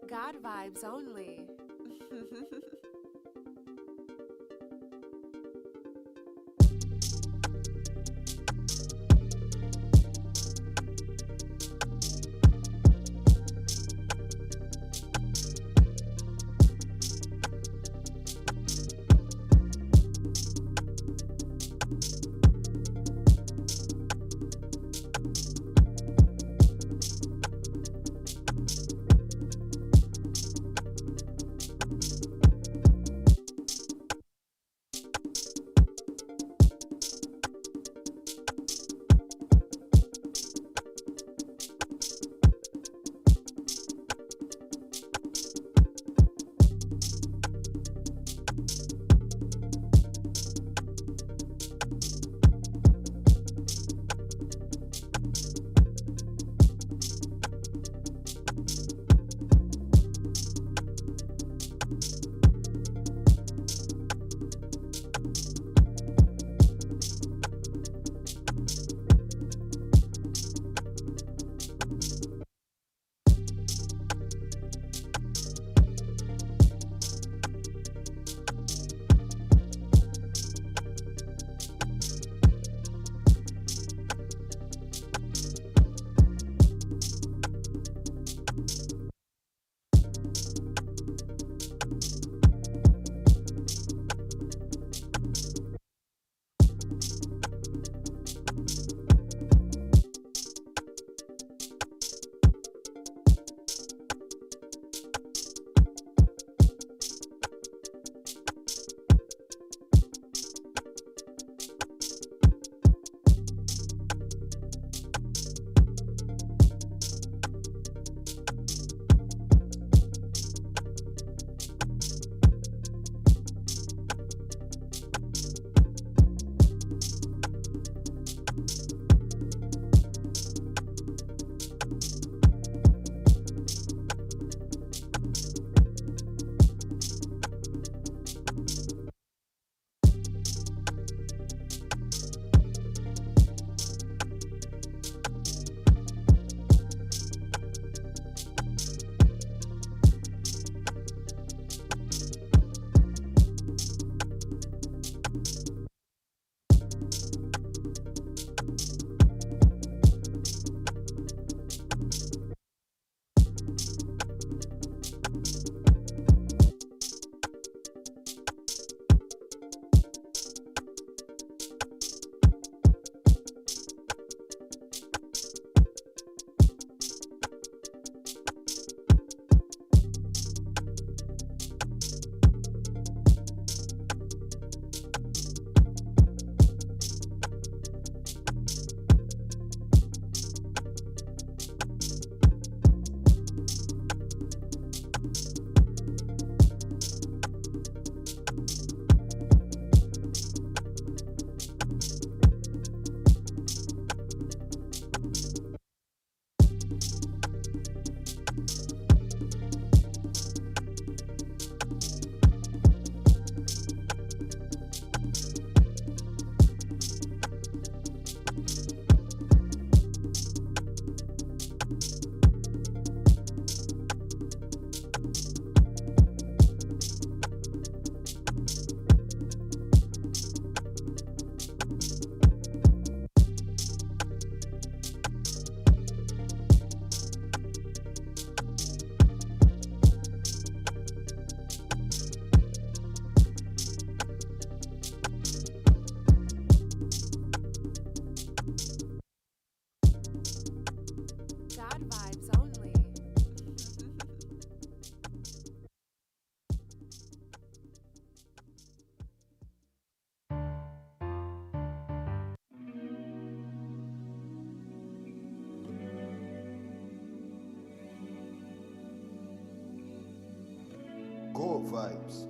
God vibes only. God vibes only. Go vibes.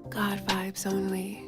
God vibes only.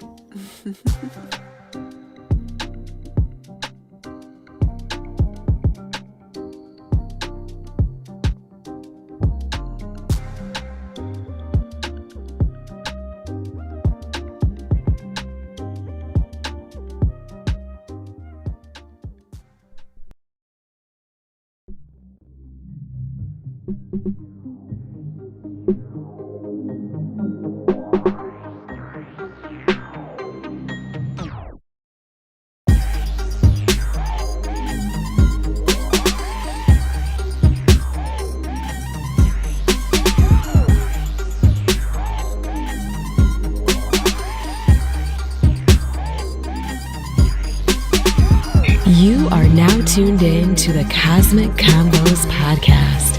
You are now tuned in to the Cosmic Convos podcast,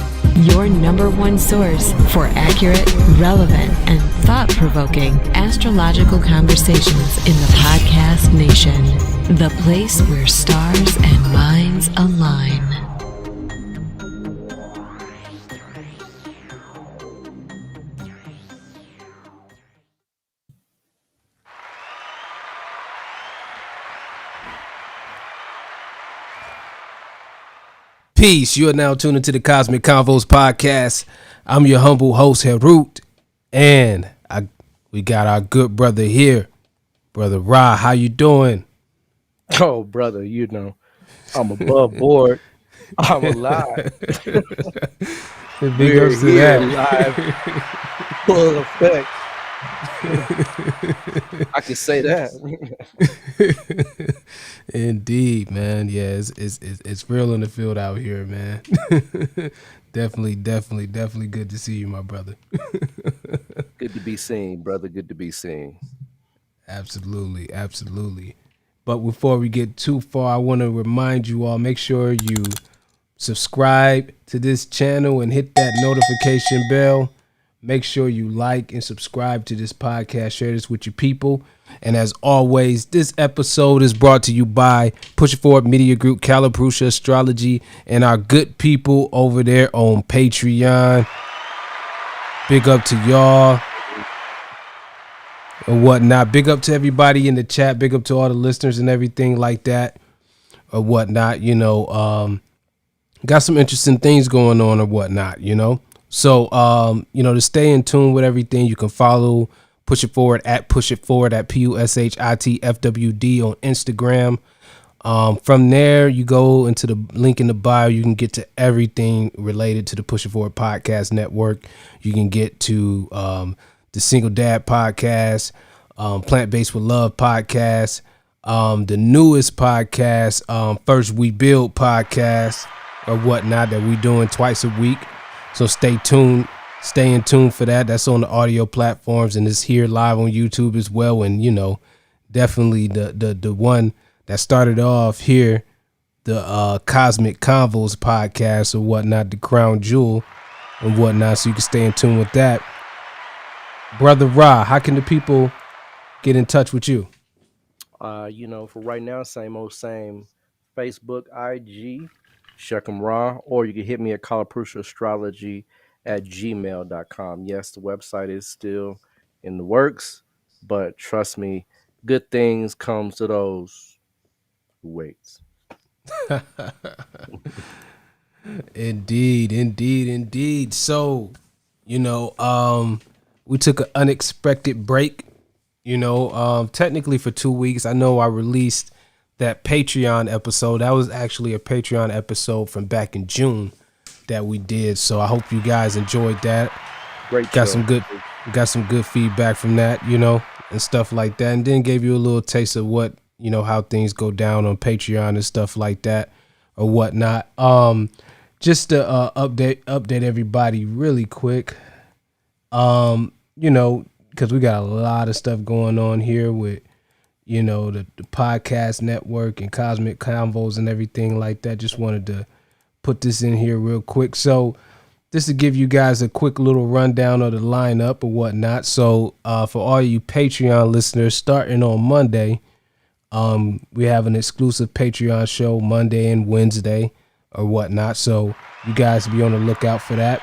your number one source for accurate, relevant, and thought-provoking astrological conversations in the podcast nation, the place where stars and minds align. Peace. You are now tuned into the Cosmic Convos podcast. I'm your humble host, Harut, and we got our good brother here, Brother Ra. How you doing? Oh, brother, you know, I'm above board. I'm alive. Big We're ups to here that. live, full effect. I can say that. Indeed, man. Yeah, it's real in the field out here, man. Definitely good to see you, my brother. Good to be seen, brother. Good to be seen. Absolutely. But before we get too far, I want to remind you all, make sure you subscribe to this channel and hit that notification bell. Make sure you like and subscribe to this podcast. Share this with your people. And as always, this episode is brought to you by Push It Forward Media Group, Calabrucia Astrology, and our good people over there on Patreon. Big up to y'all and whatnot. Big up to everybody in the chat. Big up to all the listeners and everything like that or whatnot. Got some interesting things going on or whatnot. So, to stay in tune with everything, you can follow Push It Forward at PushItForward on Instagram. From there, you go into the link in the bio. You can get to everything related to the Push It Forward Podcast Network. You can get to the Single Dad Podcast, Plant Based with Love Podcast, the newest podcast, First We Build Podcast or whatnot that we doing twice a week. So stay tuned. Stay in tune for that. That's on the audio platforms and it's here live on YouTube as well. And definitely the one that started off here, the Cosmic Convos podcast or whatnot, the crown jewel and whatnot. So you can stay in tune with that. Brother Ra, how can the people get in touch with you? For right now, same old same. Facebook, IG, Shechem Ra, or you can hit me at Astrology at gmail.com. Yes, the website is still in the works, but trust me, good things comes to those who waits. Indeed. So, we took an unexpected break, technically for 2 weeks. I know I released that Patreon episode. That was actually a Patreon episode from back in June that we did. So I hope you guys enjoyed that. Great got show. some good feedback from that, and stuff like that. And then gave you a little taste of what, how things go down on Patreon and stuff like that or whatnot. Just to update everybody really quick. Because we got a lot of stuff going on here with, the podcast network and Cosmic Convos and everything like that. Just wanted to put this in here real quick. So this to give you guys a quick little rundown of the lineup or whatnot. So for all you Patreon listeners, starting on Monday, we have an exclusive Patreon show Monday and Wednesday or whatnot. So you guys be on the lookout for that.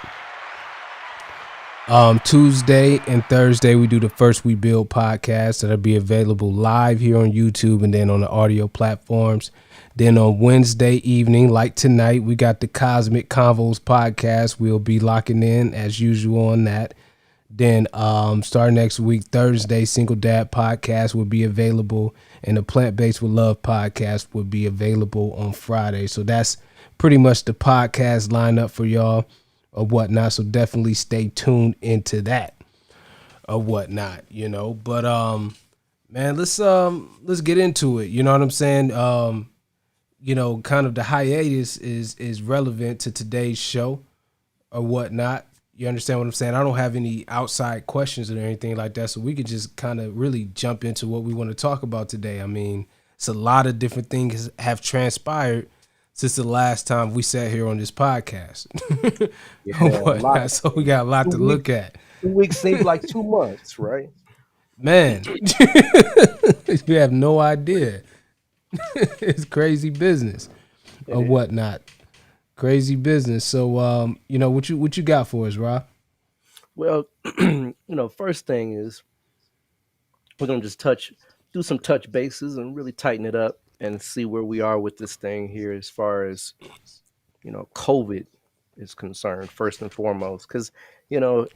Tuesday and Thursday, we do the First We Build podcast that'll be available live here on YouTube and then on the audio platforms. Then on Wednesday evening, like tonight, we got the Cosmic Convos podcast. We'll be locking in as usual on that. Then starting next week, Thursday, Single Dad podcast will be available and the Plant Based with Love podcast will be available on Friday. So that's pretty much the podcast lineup for y'all or whatnot. So definitely stay tuned into that or whatnot, But man, let's get into it. You know what I'm saying? Kind of the hiatus is relevant to today's show or whatnot. You understand what I'm saying? I don't have any outside questions or anything like that, so we could just kind of really jump into what we want to talk about today. I mean, it's a lot of different things have transpired since the last time we sat here on this podcast. Yeah, so we got a lot to look at. 2 weeks seems like 2 months, right? Man, you have no idea. It's crazy business or whatnot. Crazy business. So, what you got for us, Rob? Well, first thing is we're gonna just do some touch bases and really tighten it up and see where we are with this thing here as far as COVID is concerned. First and foremost, because you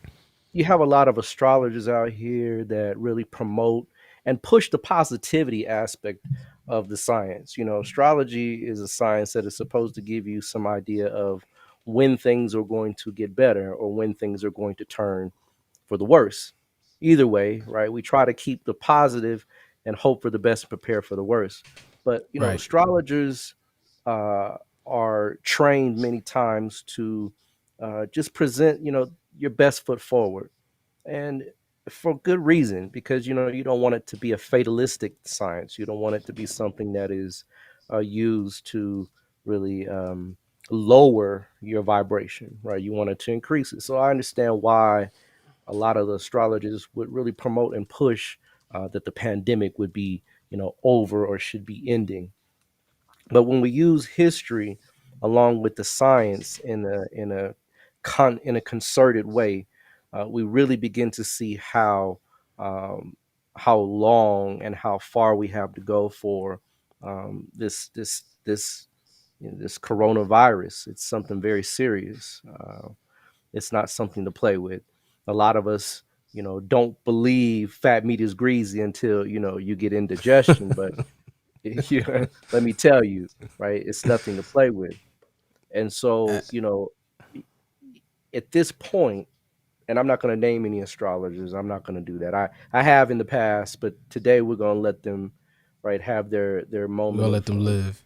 have a lot of astrologers out here that really promote and push the positivity aspect of the science. Astrology is a science that is supposed to give you some idea of when things are going to get better or when things are going to turn for the worse. either way, right? We try to keep the positive and hope for the best and prepare for the worst. But Right. astrologers uh, are trained many times to just present your best foot forward, and for good reason, because you don't want it to be a fatalistic science. You don't want it to be something that is used to really lower your vibration, right? You want it to increase it. So I understand why a lot of the astrologers would really promote and push that the pandemic would be over or should be ending. But when we use history along with the science in a concerted way, we really begin to see um, how long and how far we have to go for this coronavirus. It's something very serious. It's not something to play with. A lot of us, don't believe fat meat is greasy until you get indigestion, but yeah, let me tell you, right? It's nothing to play with. And Uh, so, at this point, and I'm not going to name any astrologers. I'm not going to do that. I have in the past, but today we're going to let them, right, have their we're moment gonna let them of live.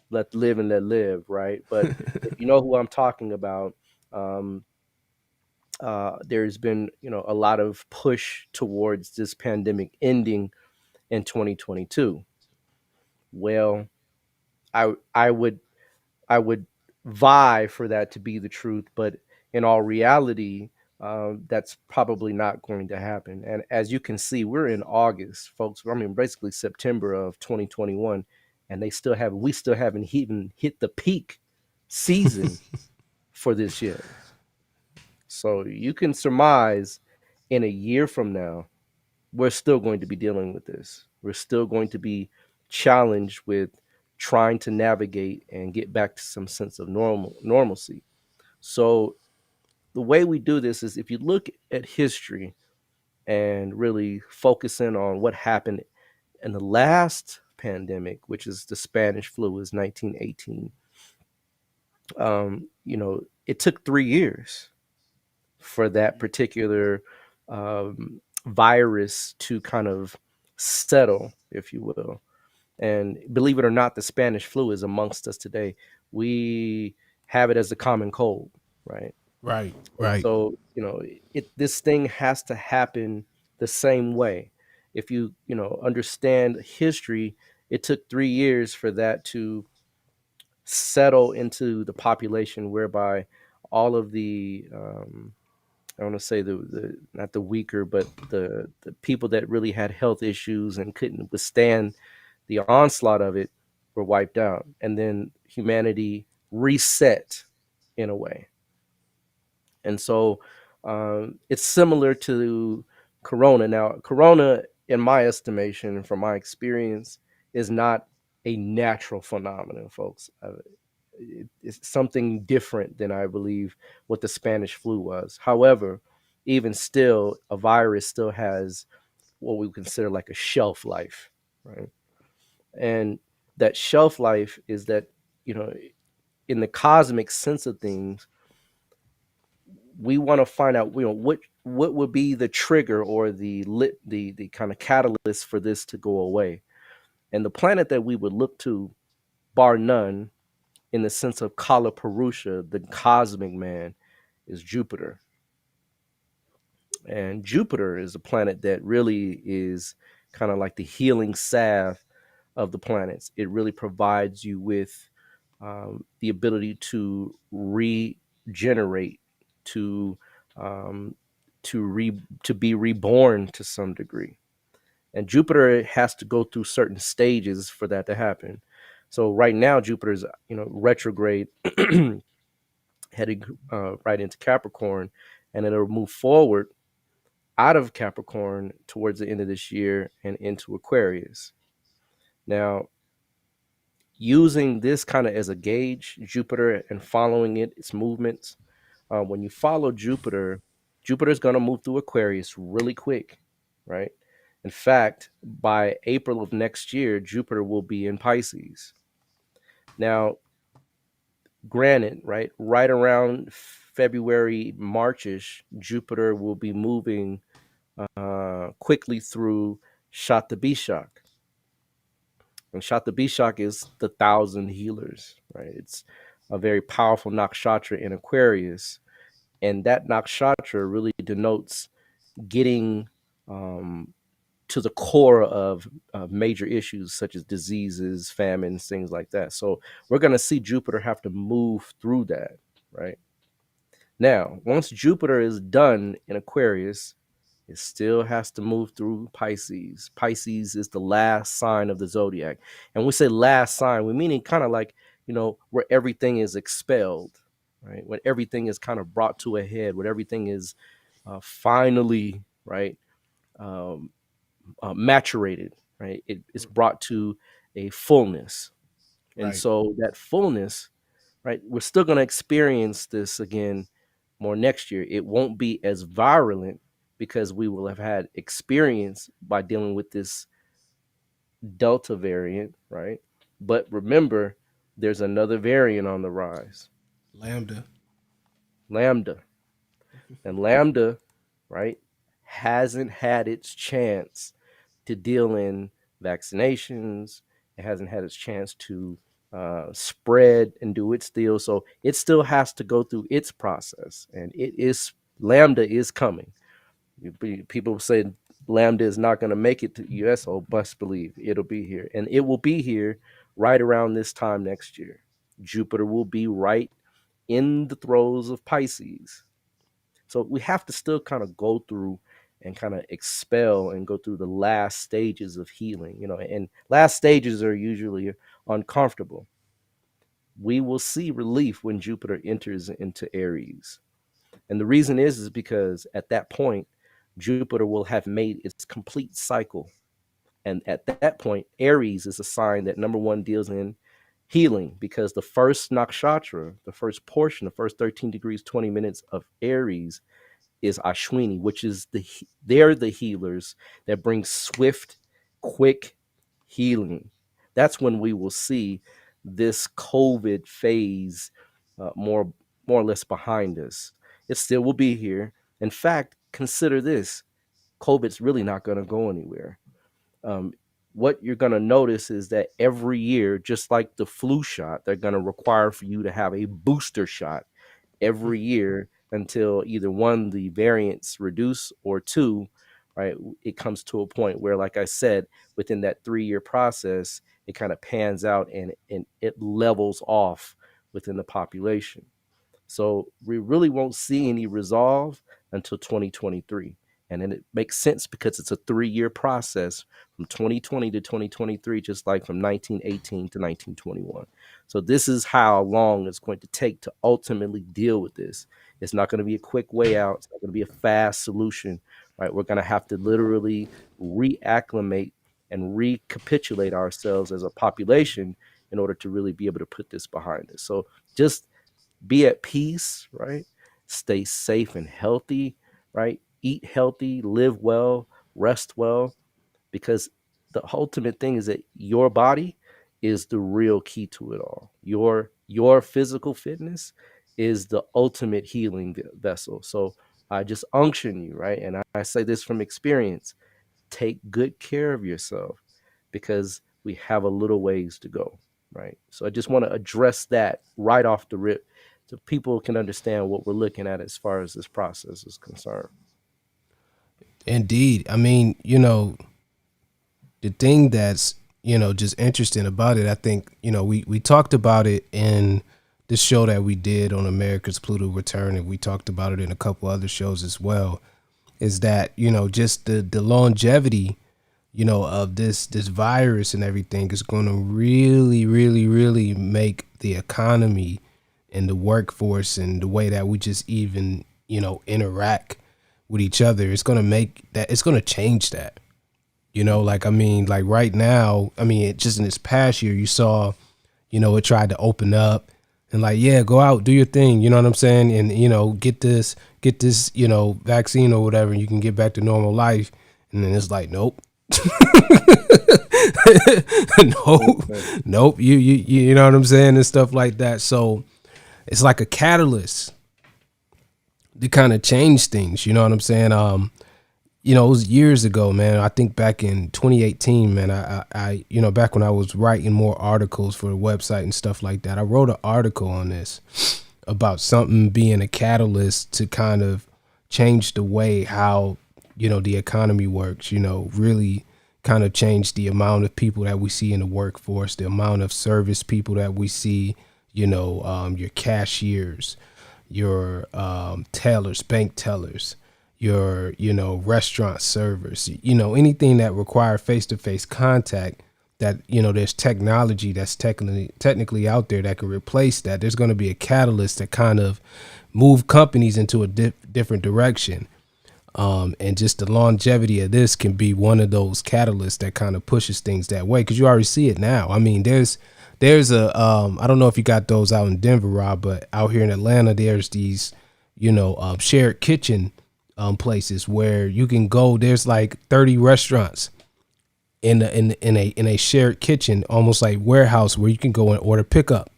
let live and let live, right? But if you know who I'm talking about, um, there's been a lot of push towards this pandemic ending in 2022. Well, I I would vie for that to be the truth, but in all reality, that's probably not going to happen. And as you can see, we're in August, folks. I mean, basically September of 2021, and we still haven't even hit the peak season for this yet. So you can surmise in a year from now, we're still going to be dealing with this. We're still going to be challenged with trying to navigate and get back to some sense of normalcy. So the way we do this is if you look at history and really focus in on what happened in the last pandemic, which is the Spanish flu, is 1918. It took 3 years for that particular virus to kind of settle, if you will. And believe it or not, the Spanish flu is amongst us today. We have it as a common cold, right? Right. And Right. so, this thing has to happen the same way. If you understand history, it took 3 years for that to settle into the population, whereby all of the I want to say the not the weaker, but the people that really had health issues and couldn't withstand the onslaught of it were wiped out, and then humanity reset in a way. And so it's similar to Corona. Now, Corona, in my estimation, from my experience, is not a natural phenomenon, folks. It's something different than I believe what the Spanish flu was. However, even still, a virus still has what we consider like a shelf life, right? And that shelf life is that, you know, in the cosmic sense of things, we want to find out, what would be the trigger or the kind of catalyst for this to go away. And the planet that we would look to, bar none, in the sense of Kala Purusha, the cosmic man, is Jupiter. And Jupiter is a planet that really is kind of like the healing salve of the planets. It really provides you with the ability to regenerate, to um, to be reborn to some degree. And Jupiter has to go through certain stages for that to happen. So right now, Jupiter is retrograde, heading right into Capricorn, and it'll move forward out of Capricorn towards the end of this year and into Aquarius. Now, using this kind of as a gauge, Jupiter, and following its movements, when you follow Jupiter, Jupiter is going to move through Aquarius really quick, right? In fact, by April of next year, Jupiter will be in Pisces. Now, granted, right around February, Marchish, Jupiter will be moving quickly through Shata Bishak. And Shata Bishak is the 1,000 healers, right? It's a very powerful nakshatra in Aquarius. And that nakshatra really denotes getting to the core of major issues such as diseases, famines, things like that. So we're going to see Jupiter have to move through that, right? Now, once Jupiter is done in Aquarius, it still has to move through Pisces. Pisces is the last sign of the zodiac. And we say last sign, we meaning kind of like, where everything is expelled, right? When everything is kind of brought to a head, when everything is finally, right, um, maturated, right? It's brought to a fullness. And Right. so that fullness, right, we're still going to experience this again more next year. It won't be as virulent because we will have had experience by dealing with this Delta variant, right? But remember, there's another variant on the rise, Lambda. Lambda. And Lambda, right, hasn't had its chance to deal in vaccinations. It hasn't had its chance to spread and do its deal. So it still has to go through its process. And Lambda is coming. People say Lambda is not going to make it to US. Oh, best believe it'll be here. And it will be here right around this time next year. Jupiter will be right in the throes of Pisces. So we have to still kind of go through and kind of expel and go through the last stages of healing, and last stages are usually uncomfortable. We will see relief when Jupiter enters into Aries. And the reason is because at that point, Jupiter will have made its complete cycle. And at that point, Aries is a sign that number one deals in healing because the first nakshatra, the first portion, the first 13 degrees, 20 minutes of Aries is Ashwini, which is they're the healers that bring swift, quick healing. That's when we will see this COVID phase more or less behind us. It still will be here. In fact, consider this: COVID's really not going to go anywhere. Um, what you're going to notice is that every year, just like the flu shot, they're going to require for you to have a booster shot every year until either one, the variants reduce, or two, right, it comes to a point where, like I said, within that 3-year process, it kind of pans out and it levels off within the population. So we really won't see any resolve until 2023. And then it makes sense because it's a 3-year process from 2020 to 2023, just like from 1918 to 1921. So this is how long it's going to take to ultimately deal with this. It's not going to be a quick way out. It's not going to be a fast solution, right? We're going to have to literally reacclimate and recapitulate ourselves as a population in order to really be able to put this behind us. So just be at peace, right? Stay safe and healthy, right? Eat healthy, live well, rest well, because the ultimate thing is that your body is the real key to it all. Your physical fitness is the ultimate healing vessel. So I just unction you, right? And I say this from experience: take good care of yourself because we have a little ways to go, right? So I just want to address that right off the rip so people can understand what we're looking at as far as this process is concerned. Indeed. I mean, the thing that's, just interesting about it, I think, we talked about it in the show that we did on America's Pluto Return, and we talked about it in a couple other shows as well, is that, just the longevity, of this virus and everything is going to really, really, really make the economy and the workforce and the way that we just even, interact with each other. It's going to make that, it's going to change that. Like right now, just in this past year, you saw, it tried to open up and like, yeah, go out, do your thing. You know what I'm saying? And, get this, vaccine or whatever, and you can get back to normal life. And then it's like, nope. Nope. Nope. You know what I'm saying? And stuff like that. So it's like a catalyst to kind of change things. You know what I'm saying? it was years ago, man. I think back in 2018, man. Back when I was writing more articles for the website and stuff like that, I wrote an article on this about something being a catalyst to kind of change the way how, the economy works, really kind of change the amount of people that we see in the workforce, the amount of service people that we see, your cashiers, your tellers, bank tellers, your restaurant servers, anything that require face-to-face contact, that there's technology that's technically out there that can replace that. There's going to be a catalyst that kind of move companies into a different direction. And just the longevity of this can be one of those catalysts that kind of pushes things that way, because you already see it now. I mean, there's a I don't know if you got those out in Denver, Rob, but out here in Atlanta, there's these shared kitchen places where you can go. There's like 30 restaurants in a shared kitchen, almost like warehouse, where you can go and order pickup.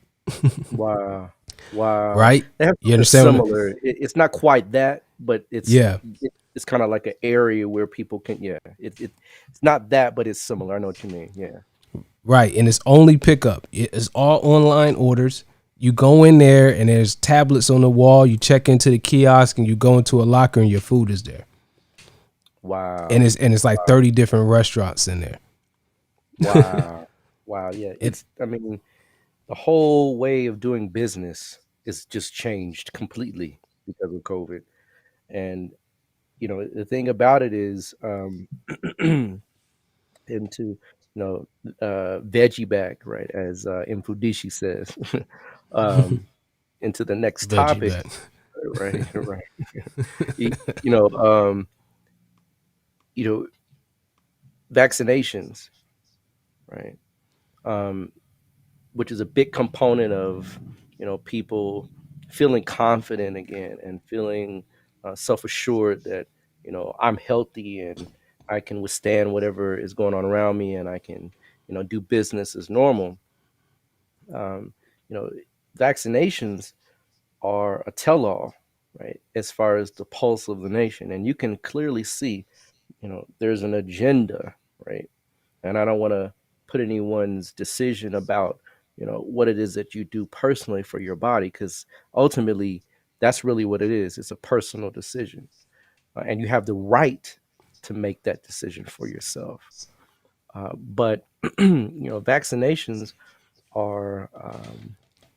Wow. Wow. Right? They have You something understand? similar. It's not quite that, but Yeah. it's kind of like an area where people can, yeah. It's not that, but it's similar. I know what you mean. Yeah. Right. And it's only pickup. It's all online orders. You go in there and there's tablets on the wall. You check into the kiosk and you go into a locker and your food is there. And Wow. it's like 30 different restaurants in there. Wow. Wow. Yeah. It I mean, the whole way of doing business is just changed completely because of COVID. And, the thing about it is, into, veggie back, right? As Mfudishi says, um, into the next veggie topic, back. right? Right. you, you know, um, you know, vaccinations, right? Um, which is a big component of, people feeling confident again and feeling self-assured that, I'm healthy and I can withstand whatever is going on around me, and I can, do business as normal. um, you know Vaccinations are a tell-all, right, as far as the pulse of the nation, and you can clearly see, there's an agenda, right? And I don't want to put anyone's decision about, what it is that you do personally for your body, because ultimately that's really what it is. It's a personal decision, and you have the right to make that decision for yourself. But vaccinations are,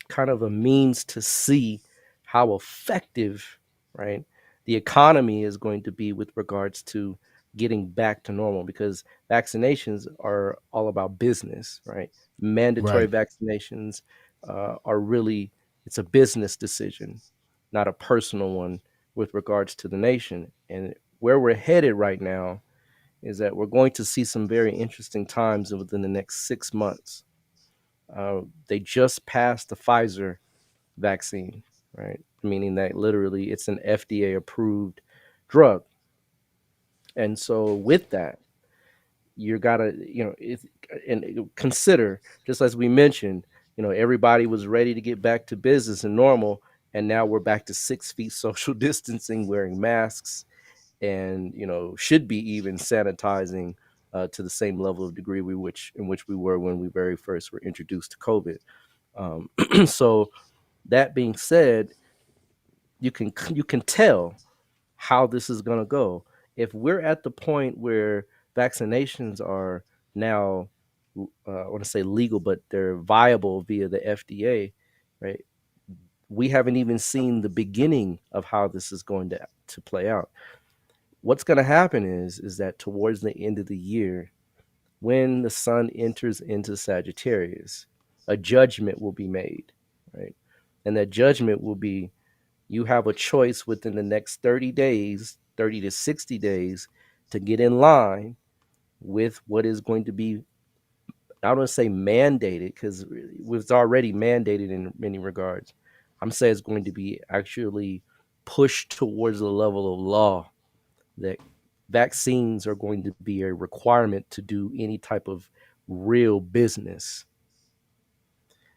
kind of a means to see how effective, right, the economy is going to be with regards to getting back to normal, because vaccinations are all about business, right? Mandatory Right. vaccinations are really, it's a business decision, not a personal one with regards to the nation. And where we're headed right now is that we're going to see some very interesting times within the next 6 months. They just passed the Pfizer vaccine, right? Meaning that literally it's an FDA approved drug. And so with that, you gotta, and consider, just as we mentioned, everybody was ready to get back to business and normal, and now we're back to 6 feet social distancing, wearing masks, and should be even sanitizing to the same level of degree in which we were when we very first were introduced to COVID. So that being said, you can tell how this is going to go. If we're at the point where vaccinations are now, I want to say legal, but they're viable via the FDA, right? We haven't even seen the beginning of how this is going to play out. What's going to happen is that towards the end of the year, when the sun enters into Sagittarius, a judgment will be made, right? And that judgment will be, you have a choice within the next 30 days, 30 to 60 days, to get in line with what is going to be, I don't want to say mandated, because it's already mandated in many regards. I'm saying it's going to be actually pushed towards the level of law, that vaccines are going to be a requirement to do any type of real business.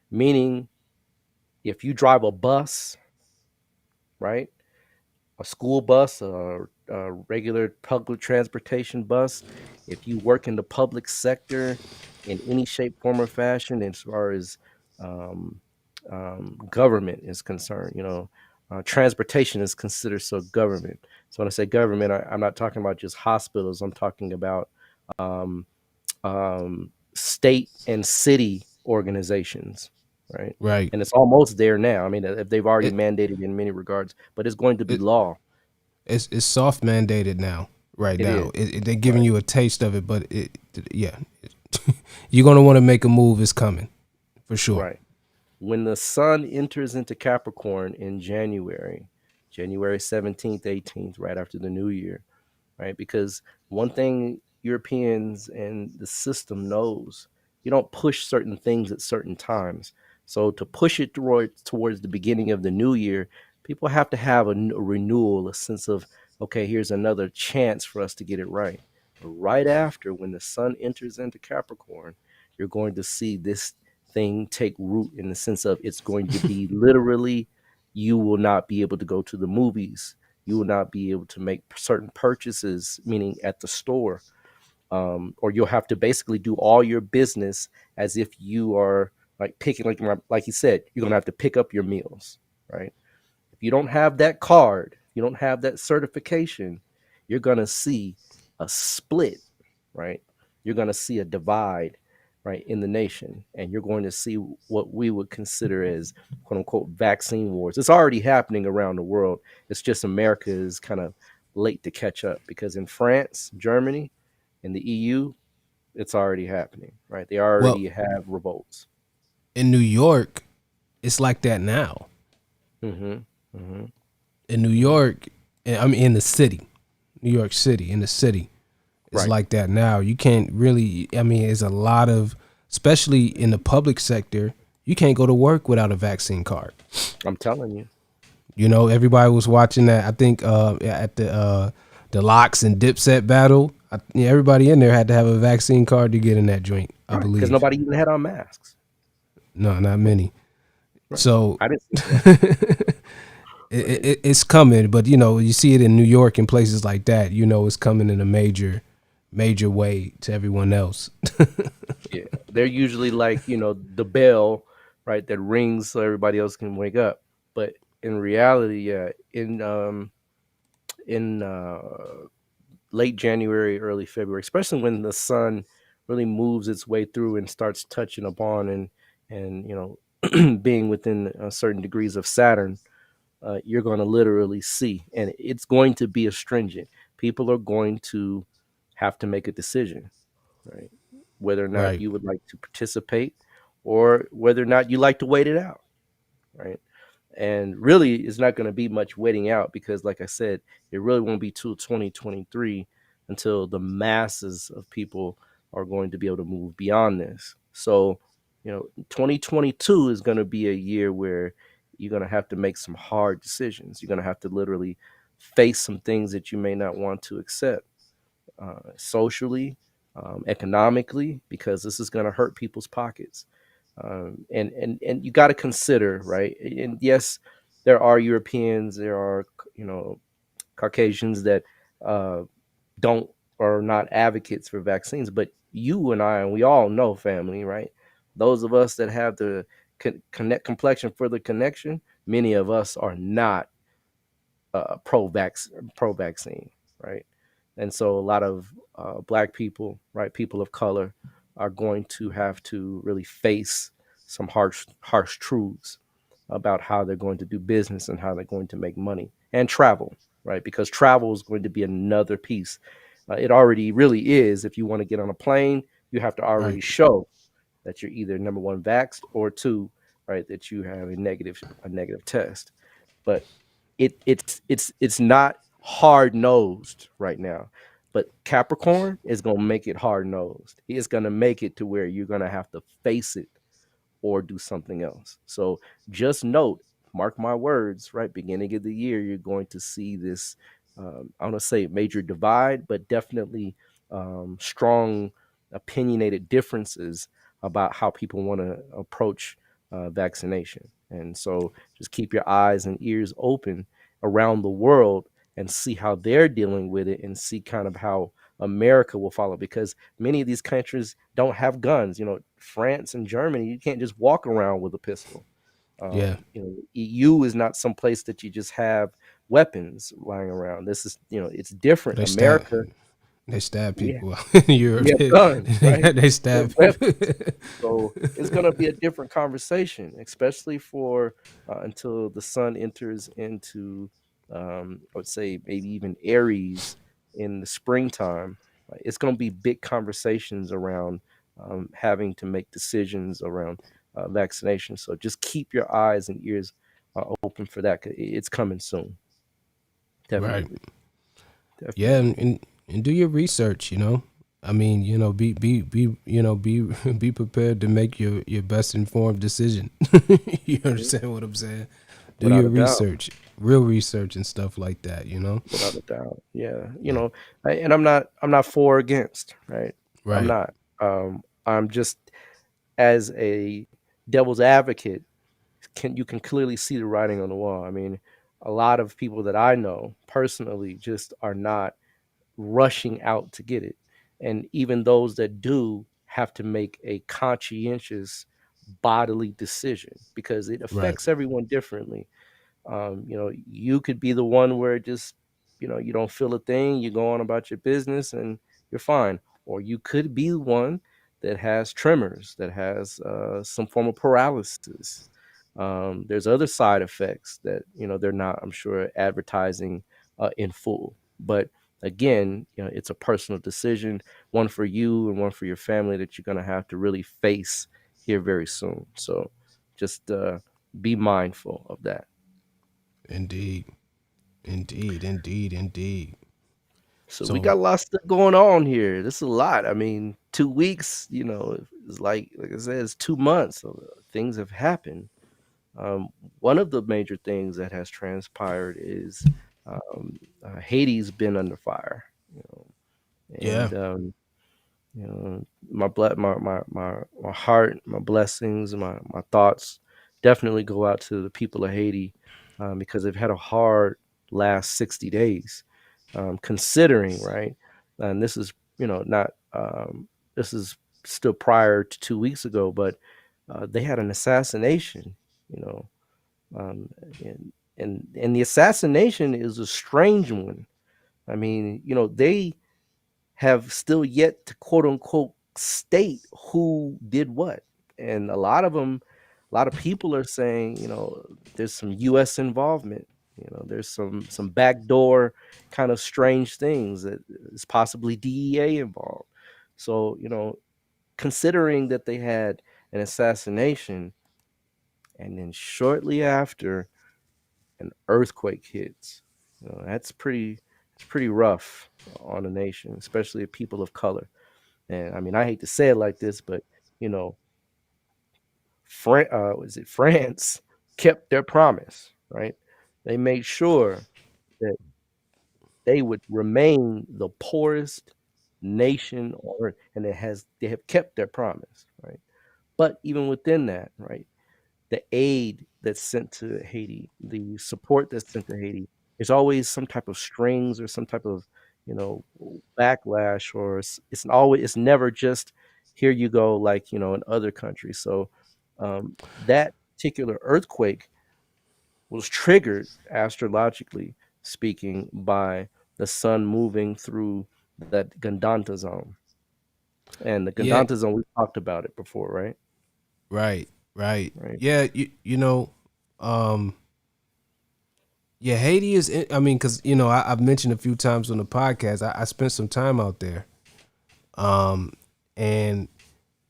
Meaning, if you drive a bus, right, a school bus, regular public transportation bus, if you work in the public sector in any shape, form, or fashion, as far as um, government is concerned, transportation is considered so government. So when I say government, I'm not talking about just hospitals. I'm talking about um, state and city organizations, right? Right. And it's almost there now. I mean, if they've already It, mandated in many regards, but it's going to be it law. it's soft mandated now. Right It now, is they're giving right, you a taste of it, but yeah, you're gonna want to make a move. It's coming for sure. right. When the sun enters into Capricorn in January, January 17th, 18th, right after the new year, right? Because one thing Europeans and the system knows, you don't push certain things at certain times. So to push it towards the beginning of the new year, people have to have a renewal, a sense of, okay, here's another chance for us to get it right. But right after, when the sun enters into Capricorn, you're going to see this thing take root in the sense of it's going to be literally, you will not be able to go to the movies, you will not be able to make certain purchases, meaning at the store, or you'll have to basically do all your business as if you are like picking, like you said, you're gonna have to pick up your meals, right? If you don't have that card, you don't have that certification, you're gonna see a split, right? You're gonna see a divide, right, in the nation, and you're going to see what we would consider as quote unquote vaccine wars. It's already happening around the world. It's just America is kind of late to catch up because in France, Germany, and the EU, it's already happening, right? They Well, already have revolts. in New York, it's like that now. Mm-hmm. Mm-hmm. In New York, I mean, in the city, New York City, in the city, it's Right. like that now. You can't really. I mean, it's a lot of, especially in the public sector, you can't go to work without a vaccine card. I'm telling you. You know, everybody was watching that. I think at the locks and Dipset battle, yeah, everybody in there had to have a vaccine card to get in that joint. I Right. Because believe. nobody even had on masks. No, not many. Right. So I didn't see one. Right. it's coming, but you know, you see it in New York and places like that. You know, it's coming in a major way to everyone else. Yeah. They're usually like, the bell, right, that rings so everybody else can wake up. But in reality, yeah, in late January, early February, especially when the sun really moves its way through and starts touching upon and being within certain degrees of Saturn, you're going to literally see, and it's going to be astringent. People are going to have to make a decision, right? Whether or not Right, you would like to participate or whether or not you like to wait it out, right? And really, it's not going to be much waiting out because, like I said, it really won't be till 2023 until the masses of people are going to be able to move beyond this. So, 2022 is going to be a year where you're going to have to make some hard decisions. You're going to have to literally face some things that you may not want to accept, socially, economically, because this is going to hurt people's pockets. And you got to consider, right? And yes, there are Europeans, there are Caucasians that uh, don't or are not advocates for vaccines, but you and I, and we all know, family, right? Those of us that have the connect complexion for the connection, many of us are not pro vaccine, right? And so a lot of black people, right, people of color, are going to have to really face some harsh truths about how they're going to do business and how they're going to make money and travel, right? Because travel is going to be another piece. It already really is. If you want to get on a plane, you have to already right, show that you're either number one vaxxed or two, right, that you have a negative test. But it's not hard nosed right now. But Capricorn is gonna make it hard nosed. It's gonna make it to where you're gonna have to face it or do something else. So just note, mark my words, right? Beginning of the year, you're going to see this. I don't want to say major divide, but definitely strong, opinionated differences about how people want to approach vaccination. And so, just keep your eyes and ears open around the world and see how they're dealing with it, and see kind of how America will follow, because many of these countries don't have guns. France and Germany, you can't just walk around with a pistol. Yeah. EU is not some place that you just have weapons lying around. This is, it's different. They stab America, they stab we people in Europe. we have guns, right? They We have stab people. weapons. So it's going to be a different conversation, especially for until the sun enters into, I would say, maybe even Aries in the springtime. It's going to be big conversations around having to make decisions around vaccination. So just keep your eyes and ears open for that. 'Cause it's coming soon. Right. Definitely. Yeah, Definitely. and do your research, I mean, be prepared to make your best informed decision. You understand what I'm saying? Do Without your a doubt. research, real research and stuff like that. Without a doubt. Yeah. Yeah. And I'm not for or against, right? I'm Right. not. I'm just, as a devil's advocate, you can clearly see the writing on the wall. I mean, a lot of people that I know personally just are not rushing out to get it. And even those that do have to make a conscientious bodily decision, because it Right. affects everyone differently. You could be the one where just, you don't feel a thing, you go on about your business and you're fine. Or you could be the one that has tremors, that has some form of paralysis. There's other side effects that, they're not, I'm sure, advertising in full. But again, it's a personal decision, one for you and one for your family, that you're going to have to really face here very soon. So just be mindful of that. Indeed. Indeed. Indeed. Indeed. So we So got a lot of stuff going on here. This is a lot. I mean, 2 weeks, it's like I said, it's 2 months. So things have happened. One of the major things that has transpired is Haiti's been under fire, yeah. and my blood, my heart, my blessings, my thoughts definitely go out to the people of Haiti, because they've had a hard last 60 days, considering, right. And this is, not, this is still prior to 2 weeks ago, but they had an assassination, you know um, and the assassination is a strange one. I mean, they have still yet to, quote unquote, state who did what. And a lot of people are saying, there's some US involvement. There's some backdoor kind of strange things, that is possibly DEA involved. So, considering that they had an assassination, and then shortly after an earthquake hits, that's pretty rough on a nation, especially people of color. And I mean, I hate to say it like this, but you know, was it France kept their promise, right? They made sure that they would remain the poorest nation on earth, and they have kept their promise, right? But even within that, right, the aid that's sent to Haiti, the support that's sent to Haiti, there's always some type of strings or some type of, you know, backlash, or it's never just here you go, like, in other countries. So that particular earthquake was triggered, astrologically speaking, by the sun moving through that Gandanta zone. And the Yeah. Gandanta zone, we talked about it before, right? Right. Right. Right. Yeah. Um, yeah, Haiti is, I mean, because, I've mentioned a few times on the podcast, I spent some time out there. And,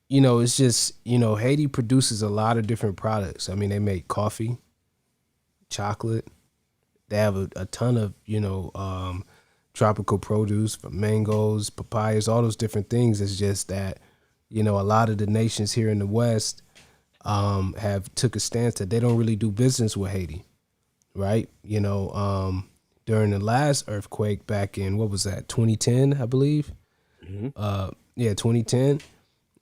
it's just, Haiti produces a lot of different products. I mean, they make coffee, chocolate. They have a ton of, tropical produce, from mangoes, papayas, all those different things. It's just that, a lot of the nations here in the West have took a stance that they don't really do business with Haiti, right? During the last earthquake back in, what was that, 2010, I believe? Hmm. 2010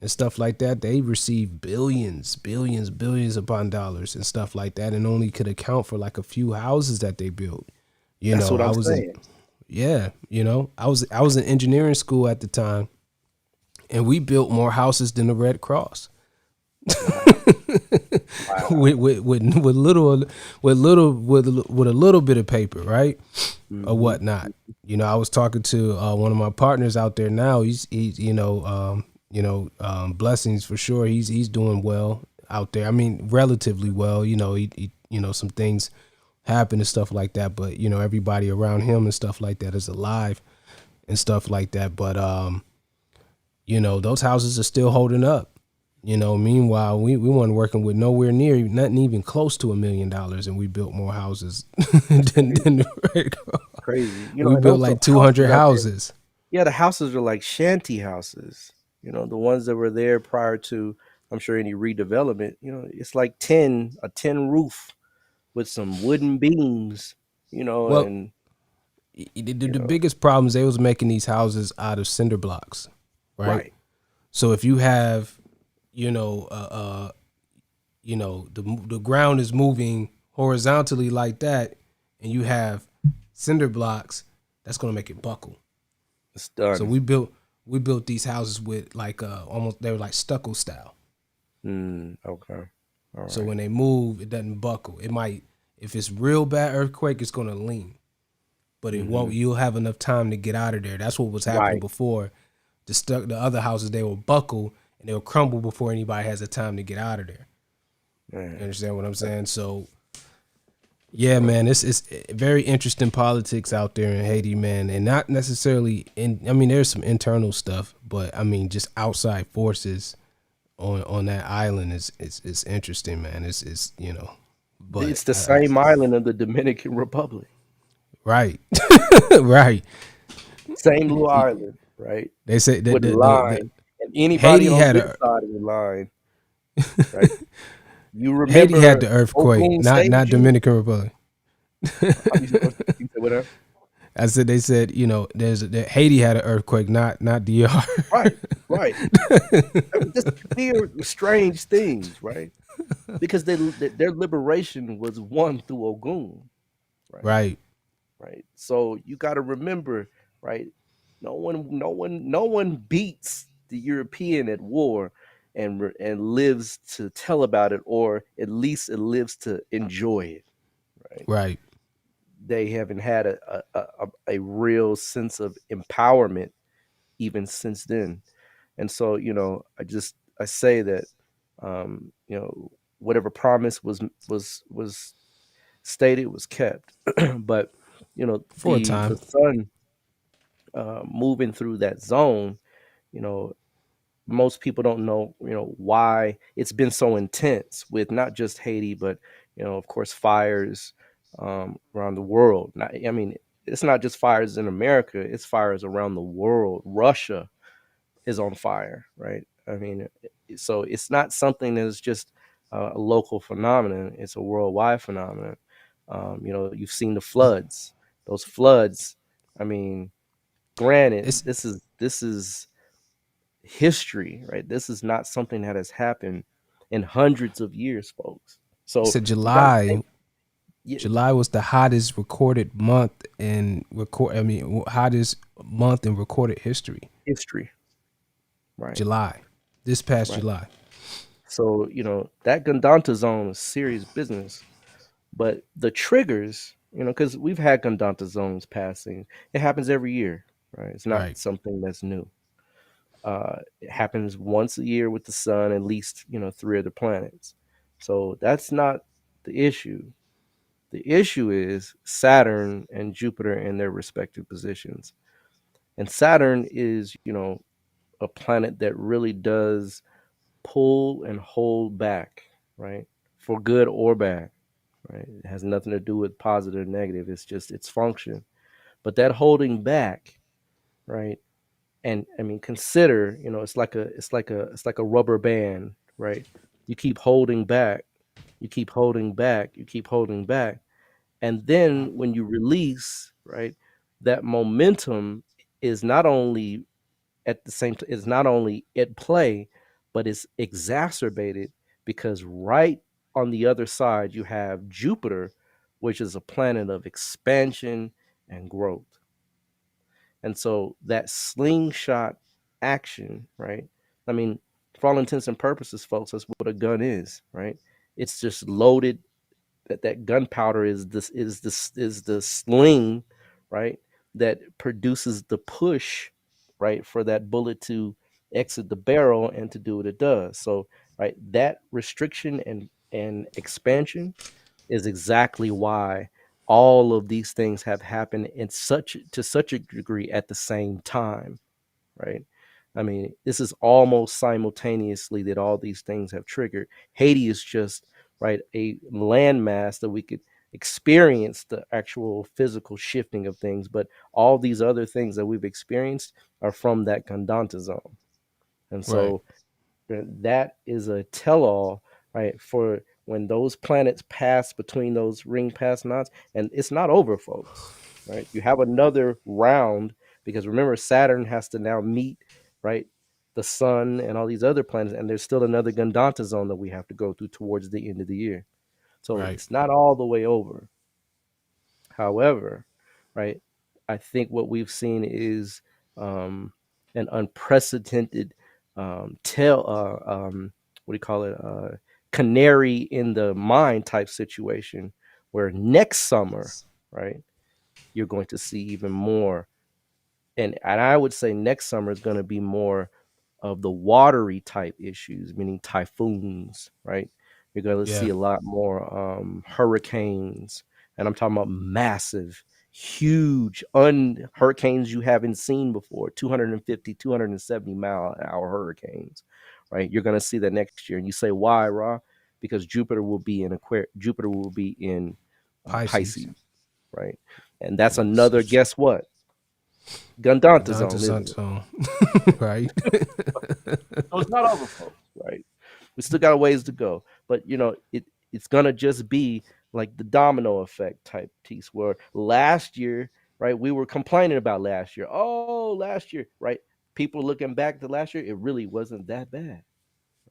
and stuff like that. They received billions upon dollars and stuff like that, and only could account for like a few houses that they built. You That's know, what I I'm was in saying. yeah, you know, I was in engineering school at the time, and we built more houses than the Red Cross. Wow. Wow. with a little bit of paper, right, or Hmm. whatnot. You know, I was talking to one of my partners out there now. He's blessings for sure. He's doing well out there. I mean, relatively well. You know, he you know, some things happen and stuff like that, but you know, everybody around him and stuff like that is alive and stuff like that. But you know, those houses are still holding up. You know, meanwhile, we weren't working with nowhere near nothing even close to $1 million, and we built more houses than the Red Cross. Crazy. We And built also like 200 houses out there. houses. Yeah, the houses are like shanty houses. The ones that were there prior to, I'm sure, any redevelopment. It's like a tin roof with some wooden beams. Well, And the biggest problems, they was making these houses out of cinder blocks, right? right. So if you have, you know, the ground is moving horizontally like that, and you have cinder blocks, that's gonna make it buckle. It's So done. we built these houses with like almost, they were like stucco style. Okay. All So right. when they move, it doesn't buckle. It might, if it's real bad earthquake, it's gonna lean, but it Hmm. won't. You'll have enough time to get out of there. That's what was happening Right. before. The other houses, they will buckle and they'll crumble before anybody has the time to get out of there. You Man. understand what I'm saying? So yeah, man, it's very interesting politics out there in Haiti, man, and not necessarily in. I mean, there's some internal stuff, but I mean, just outside forces on that island is interesting, man. It's you know, but It's the same island of the Dominican Republic. right, right. Same little island, right? They say that With a the line. And anybody Haiti on had this a side of the line, right? You Haiti had remember the earthquake, Ogun not saved you? Dominican Republic. You said whatever. I said they said, you know, Haiti had an earthquake, not DR. Right, right. I mean, just weird, strange things, right? Because their liberation was won through Ogun, right? Right. Right. So you got to remember, right? No one beats the European at war and lives to tell about it, or at least it lives to enjoy it, right? Right. They haven't had a real sense of empowerment even since then. And so, I say that, whatever promise was stated was kept. But For a the time. sun moving through that zone, you know, most people don't know, why it's been so intense with not just Haiti, but of course, fires around the world. I mean, it's not just fires in America; it's fires around the world. Russia is on fire, right? I mean, so it's not something that is just a local phenomenon; it's a worldwide phenomenon. You've seen the floods; those floods. I mean, granted, It's this is history, right? This is not something that has happened in hundreds of years, folks. it's So a you got to think, July. yeah, July was the hottest recorded month in hottest month in recorded history. history, right? July. This past Right. July. So that Gandanta zone is serious business. But the triggers, because we've had Gandanta zones passing, it happens every year, right? It's not Right. something that's new. It happens once a year with the sun, at least 3 other planets. So that's not the issue. The issue is Saturn and Jupiter in their respective positions. And Saturn is, a planet that really does pull and hold back, right? For good or bad, right? It has nothing to do with positive or negative. It's just its function. But that holding back, right? And I mean, consider, it's like a rubber band, right? You keep holding back, you keep holding back, you keep holding back, and then when you release, right, that momentum is not only is not only at play, but it's exacerbated because right on the other side you have Jupiter which is a planet of expansion and growth. And so that slingshot action, right? I mean, for all intents and purposes, folks, that's what a gun is, right? It's just loaded. That gunpowder is the sling, right? That produces the push, right, for that bullet to exit the barrel and to do what it does. So, right, that restriction and expansion is exactly why all of these things have happened in such to such a degree at the same time, right? I mean, this is almost simultaneously that all these things have triggered. Haiti is just right a landmass that we could experience the actual physical shifting of things, but all these other things that we've experienced are from that Gandanta zone. And Right. so that is a tell-all, right, for when those planets pass between those ring pass knots, and it's not over, folks. Right, you have another round because remember Saturn has to now meet right the Sun and all these other planets, and there's still another Gandanta zone that we have to go through towards the end of the year. So Right. it's not all the way over. However, right, I think what we've seen is an unprecedented what do you call it? Canary in the mine type situation where next summer, right, you're going to see even more. And I would say next summer is going to be more of the watery type issues, meaning typhoons, right? You're going to Yeah. see a lot more hurricanes, and I'm talking about massive, huge, hurricanes you haven't seen before, 250, 270-mile-an-hour hurricanes, right? You're going to see that next year, and you say, why, Ra? Because Jupiter will be in Pisces. Pisces, right? And that's another, guess what? Gandanta Dante zone, isn't it? Santon. Right. So it's not over, folks, right? We still got a ways to go, but it's gonna just be like the domino effect type piece where last year, right? We were complaining about last year. Oh, last year, right? People looking back to last year, it really wasn't that bad,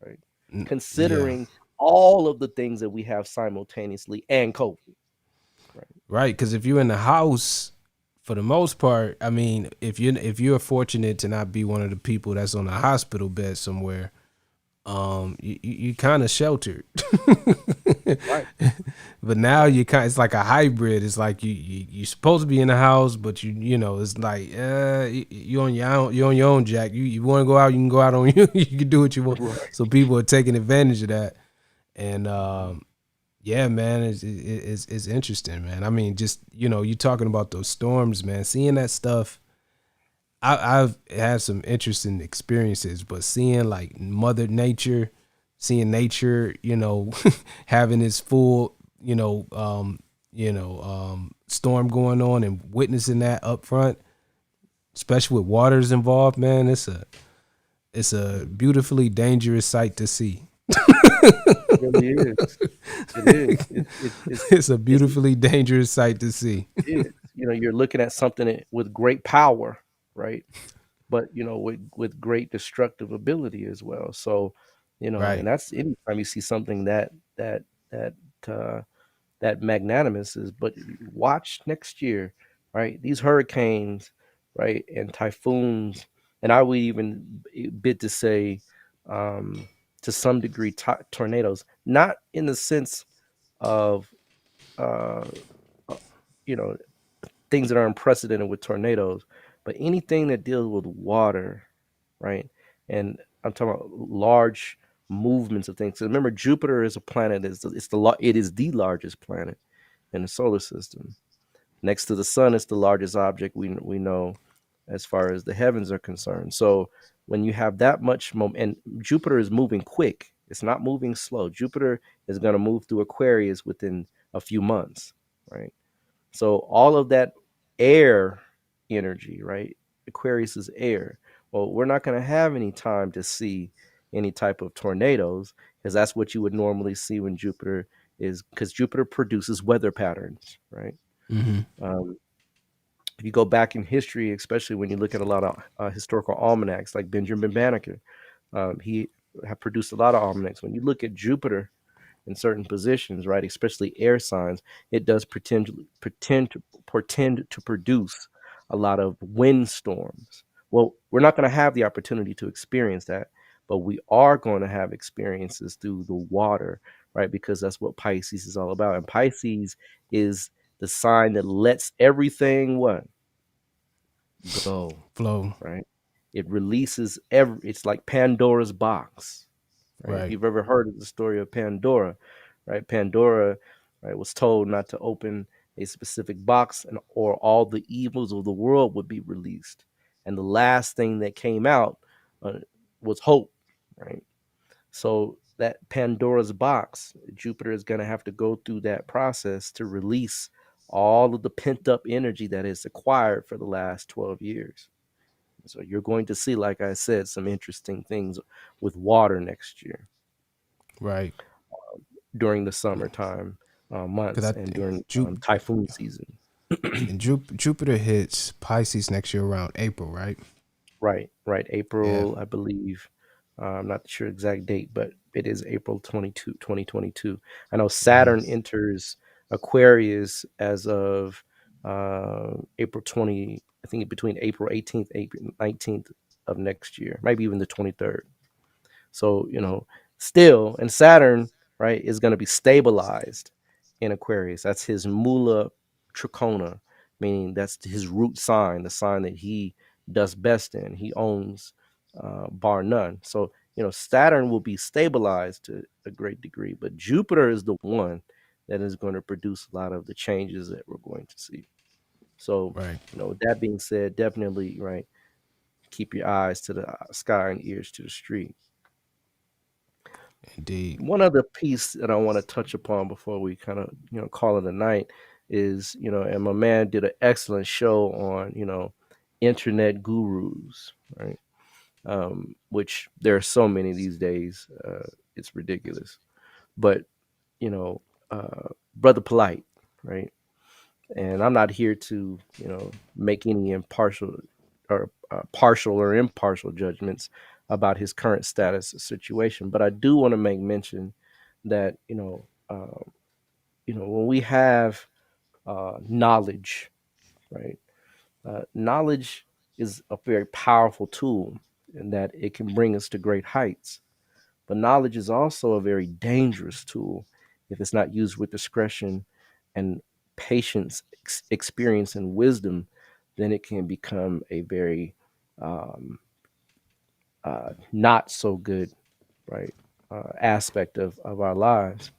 right? Yeah. Considering all of the things that we have simultaneously and COVID, right? Right. Because if you're in the house, for the most part, I mean, if you're fortunate to not be one of the people that's on a hospital bed somewhere, you kind of sheltered. Right. But now you kind, it's like a hybrid. It's like you're supposed to be in the house, but it's like you on your own, Jack. You want to go out, you can go out on you. You can do what you want. Right. So people are taking advantage of that, and yeah, man, it's interesting, man. I mean, just you talking about those storms, man. Seeing that stuff, I've had some interesting experiences, but seeing like Mother Nature, seeing nature, having its full, storm going on and witnessing that up front, especially with waters involved, man, it's a beautifully dangerous sight to see. It really is. It is. It's a It's beautifully dangerous sight to see. it is. You're looking at something with great power, right? But with great destructive ability as well. So, and Right. that's anytime you see something that uh, that magnanimous is. But watch next year, right? These hurricanes, right, and typhoons, and I would even bid to say, um, to some degree, tornadoes, not in the sense of uh, uh, you know things that are unprecedented with tornadoes, but anything that deals with water, right? And I'm talking about large movements of things. So remember, Jupiter is a planet. It is the largest planet in the solar system. Next to the sun, it's the largest object we know as far as the heavens are concerned. So when you have that much and Jupiter is moving quick. It's not moving slow. Jupiter is going to move through Aquarius within a few months, right? So all of that air energy, right? Aquarius is air. Well, we're not going to have any time to see any type of tornadoes because that's what you would normally see when Jupiter is, because Jupiter produces weather patterns, right? Mm-hmm. Um, if you go back in history, especially when you look at a lot of historical almanacs, like Benjamin Banneker, he have produced a lot of almanacs. When you look at Jupiter, in certain positions, right, especially air signs, it does pretend to produce a lot of windstorms. Well, we're not going to have the opportunity to experience that, but we are going to have experiences through the water, right? Because that's what Pisces is all about. And Pisces is the sign that lets everything what? Go, Flow. right? It releases it's like Pandora's box, right? If Right. you've ever heard of the story of Pandora, right? Pandora, right, was told not to open a specific box, and or all the evils of the world would be released. And the last thing that came out uh, was hope, right? So that Pandora's box, Jupiter is going to have to go through that process to release all of the pent up energy that is acquired for the last 12 years. So you're going to see, like I said, some interesting things with water next year Right. during the summertime Because months I and think during typhoon season. Jupiter hits Pisces next year around April, right? Right. Yeah. April, I believe. I'm not sure exact date, but it is April 2022. I know Hmm. Saturn enters Aquarius as of April 20, I think between April 18th, April 19th of next year, maybe even the 23rd. So, still, and Saturn, right, is going to be stabilized in Aquarius. That's his mula tricona, meaning that's his root sign, the sign that he does best in. He owns, bar none. So, Saturn will be stabilized to a great degree, but Jupiter is the one that is going to produce a lot of the changes that we're going to see. So, Right. with that being said, definitely, right, keep your eyes to the sky and ears to the street. Indeed. One other piece that I want to touch upon before we kind of call it a night is, and my man did an excellent show on, internet gurus, right? Which there are so many these days, it's ridiculous. But you know Brother Polite, right? And I'm not here to make any impartial or partial or impartial judgments about his current status or situation, but I do want to make mention that when we have knowledge, right? Knowledge is a very powerful tool in that it can bring us to great heights. But knowledge is also a very dangerous tool if it's not used with discretion and patience, experience, and wisdom. Then it can become a very not so good, right, aspect of our lives.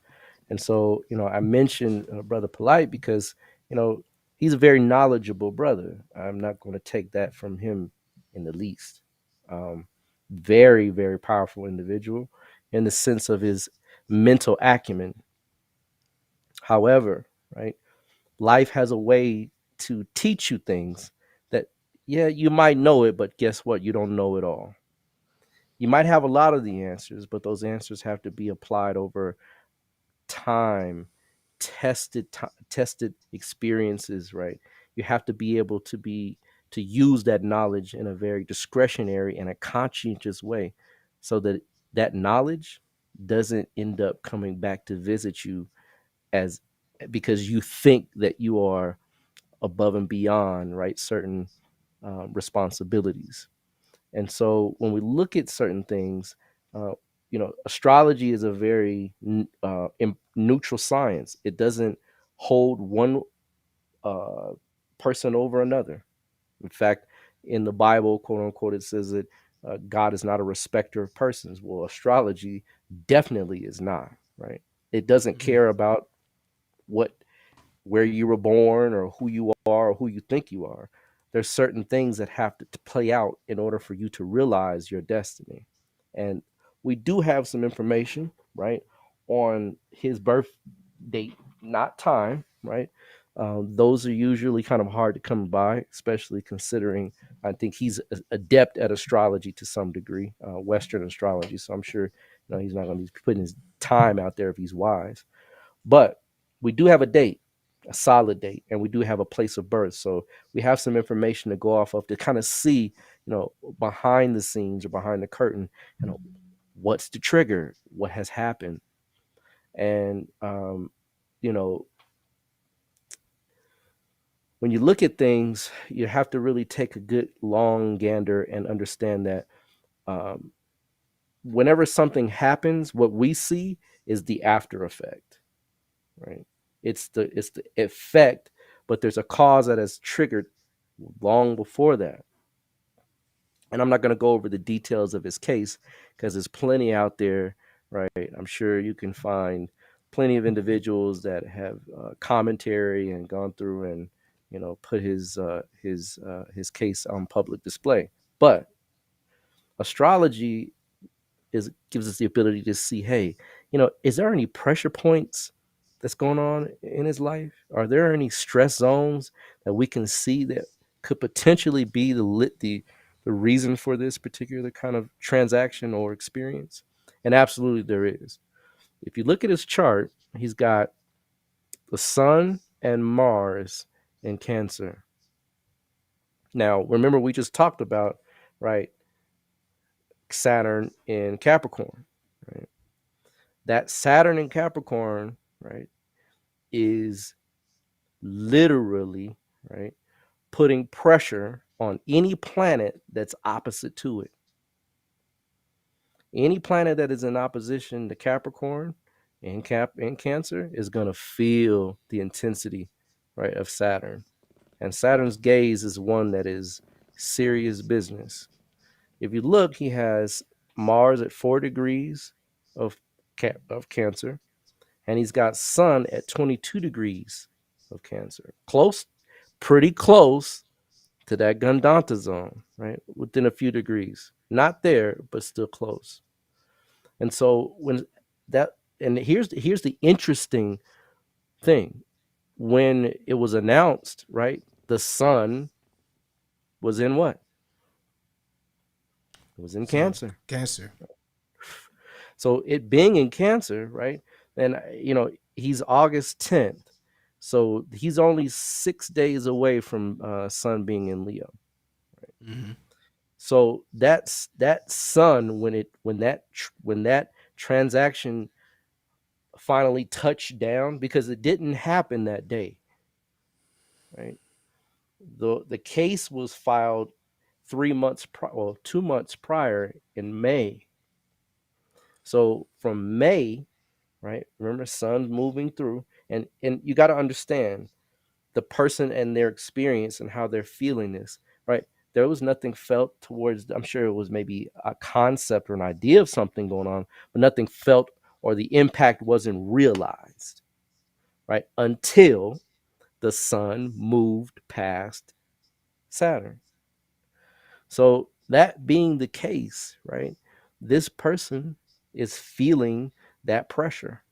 And so, I mentioned Brother Polite because, you know, he's a very knowledgeable brother. I'm not going to take that from him in the least. Um, Very, very powerful individual in the sense of his mental acumen. However, right, life has a way to teach you things that, yeah, you might know it, but guess what? You don't know it all. You might have a lot of the answers, but those answers have to be applied over time, tested experiences, right? You have to be able to use that knowledge in a very discretionary and a conscientious way so that that knowledge doesn't end up coming back to visit you as because you think that you are above and beyond, right, certain responsibilities. And so when we look at certain things, uh, astrology is a very neutral science. It doesn't hold one uh, person over another. In fact, in the Bible, quote unquote, it says that God is not a respecter of persons. Well, astrology definitely is not, right? It doesn't care about what where you were born or who you are or who you think you are. There's certain things that have to play out in order for you to realize your destiny. And we do have some information, right, on his birth date, not time, right? Those are usually kind of hard to come by, especially considering I think he's adept at astrology to some degree, Western astrology. So I'm sure he's not going to be putting his time out there if he's wise. But we do have a date, a solid date, and we do have a place of birth. So we have some information to go off of to kind of see, behind the scenes or behind the curtain, what's the trigger, what has happened. And you know, when you look at things, you have to really take a good long gander and understand that um, whenever something happens, what we see is the after effect, right? It's the effect, but there's a cause that has triggered long before that. And I'm not going to go over the details of his case because there's plenty out there, right? I'm sure you can find plenty of individuals that have commentary and gone through and put his case on public display. But astrology is gives us the ability to see, hey, is there any pressure points that's going on in his life? Are there any stress zones that we can see that could potentially be the reason for this particular kind of transaction or experience? And absolutely there is. If you look at his chart, he's got the sun and Mars in Cancer. Now, remember we just talked about, right, Saturn in Capricorn, right? That Saturn in Capricorn, right, is literally, right, putting pressure on any planet that's opposite to it. Any planet that is in opposition to Capricorn in Cancer is going to feel the intensity, right, of Saturn. And Saturn's gaze is one that is serious business. If you look, he has Mars at 4 degrees of of Cancer, and he's got Sun at 22 degrees of Cancer. Close, pretty close to that Gandanta zone, right? Within a few degrees. Not there, but still close. And so when that and here's the interesting thing. When it was announced, right, the Sun was in what? It was in So Cancer. Cancer. So it being in Cancer, right? And he's August 10th. So he's only 6 days away from Sun being in Leo. Hmm. So that Sun when that transaction finally touched down, because it didn't happen that day, right? The case was filed 2 months prior in May. So from May, right? Remember, Sun's moving through, and you got to understand the person and their experience and how they're feeling this, right? There was nothing felt towards, I'm sure it was maybe a concept or an idea of something going on, but nothing felt or the impact wasn't realized, right? Until the Sun moved past Saturn. So that being the case, right? This person is feeling that pressure,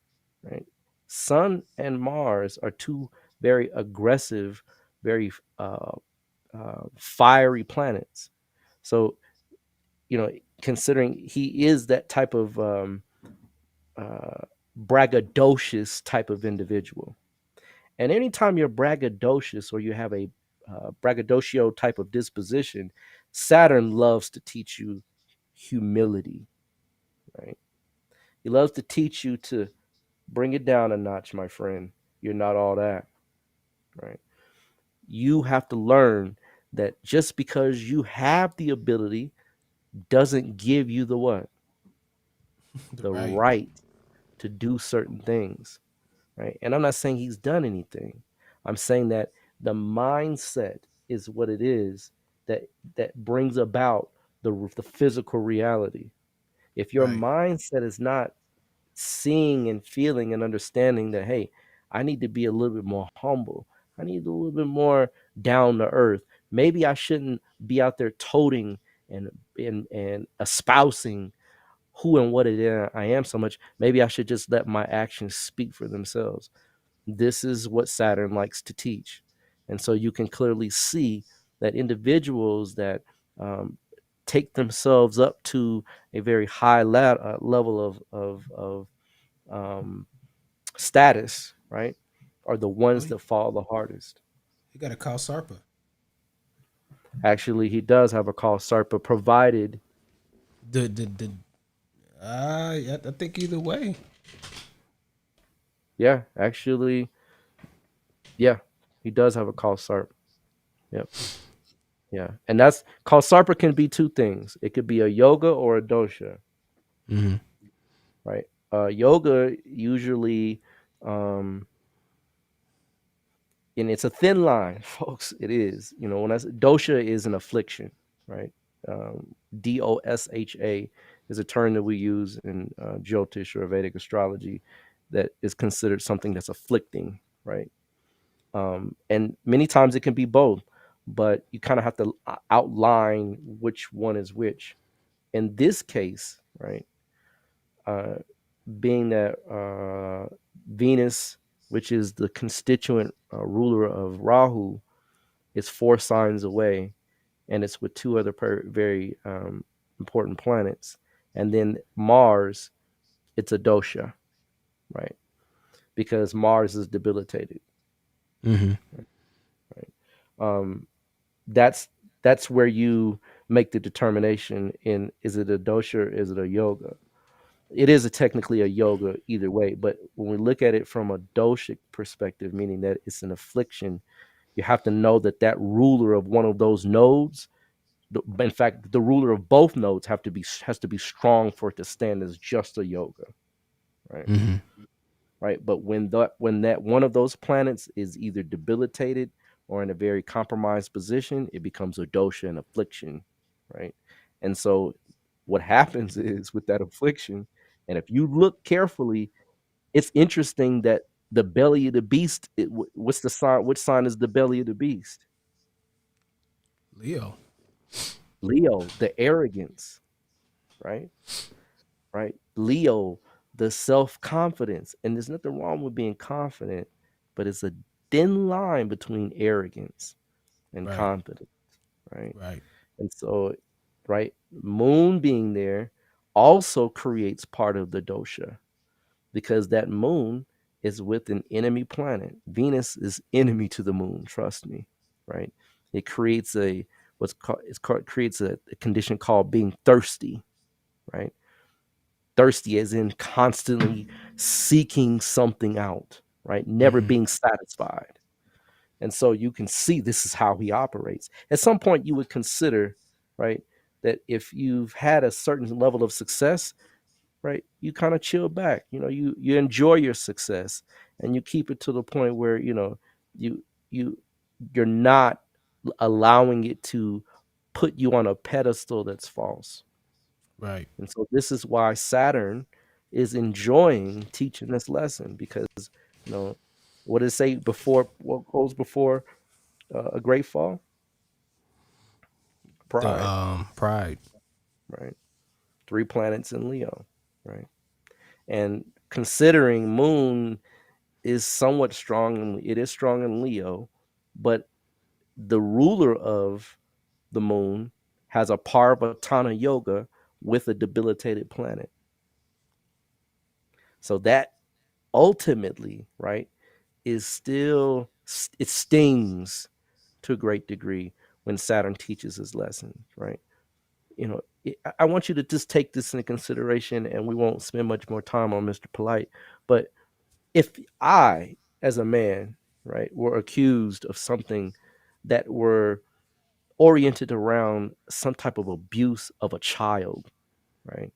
right? Sun and Mars are two very aggressive, very fiery planets. So, considering he is that type of uh, braggadocious type of individual, and anytime you're braggadocious or you have a braggadocio type of disposition, Saturn loves to teach you humility, right? He loves to teach you to bring it down a notch, my friend. You're not all that, right? You have to learn that just because you have the ability doesn't give you the what? The The right. right to do certain things, right? And I'm not saying he's done anything. I'm saying that the mindset is what it is that brings about the physical reality. If your Right. mindset is not seeing and feeling and understanding that, hey, I need to be a little bit more humble. I need a little bit more down to earth. Maybe I shouldn't be out there toting and espousing who and what it is I am so much. Maybe I should just let my actions speak for themselves. This is what Saturn likes to teach. And so you can clearly see that individuals that um, take themselves up to a very high level of um, status, right, are the Oh, ones that fall the hardest. he got to call Sarpa. Actually, he does have a call SARPA provided. The yeah, I think either way. Yeah, actually, yeah, he does have a call sarp. Yep. Yeah. And that's call sarpa can be two things. It could be a yoga or a dosha, Mm-hmm. right? Yoga usually um and it's a thin line, folks. It is. When I say dosha is an affliction, right? Dosha is a term that we use in Jyotish or Vedic astrology that is considered something that's afflicting, right? And many times it can be both, but you kind of have to outline which one is which. In this case, right, uh, being that Venus, which is the constituent ruler of Rahu, is 4 signs away, and it's with two other very important planets, and then Mars, it's a dosha, right? Because Mars is debilitated, Mm-hmm. right? Um, that's that's where you make the determination in, is it a dosha or is it a yoga? It is technically a yoga either way, but when we look at it from a doshic perspective, meaning that it's an affliction, you have to know that that ruler of one of those nodes, in fact, the ruler of both nodes has to be strong for it to stand as just a yoga, right? Mm-hmm. Right. But when that one of those planets is either debilitated or in a very compromised position, it becomes a dosha and affliction, right? And so what happens is with that affliction, and if you look carefully, it's interesting that the belly of the beast, what's the sign? Which sign is the belly of the beast? Leo. Leo, the arrogance, right? Right? Leo, the self confidence. And there's nothing wrong with being confident, but it's a thin line between arrogance and Right. confidence, right? Right. And so, right, moon being there also creates part of the dosha, because that moon is with an enemy planet. Venus is enemy to the moon, trust me, right? It creates creates a condition called being thirsty, right? Thirsty as in constantly seeking something out, right? Never Mm-hmm. being satisfied. And so you can see this is how he operates. At some point, you would consider, right, that if you've had a certain level of success, right, you kind of chill back. You enjoy your success and you keep it to the point where you you you're not allowing it to put you on a pedestal that's false. Right. And so this is why Saturn is enjoying teaching this lesson, because you know what does it say before, what goes before a great fall? The Pride, pride. right? 3 planets in Leo, right? And considering Moon is somewhat strong, it is strong in Leo, but the ruler of the Moon has a Parvatana yoga with a debilitated planet. So that ultimately, right, is still, it stings to a great degree when Saturn teaches his lesson, right? I want you to just take this into consideration, and we won't spend much more time on Mr. Polite. But if I, as a man, right, were accused of something that were oriented around some type of abuse of a child, right,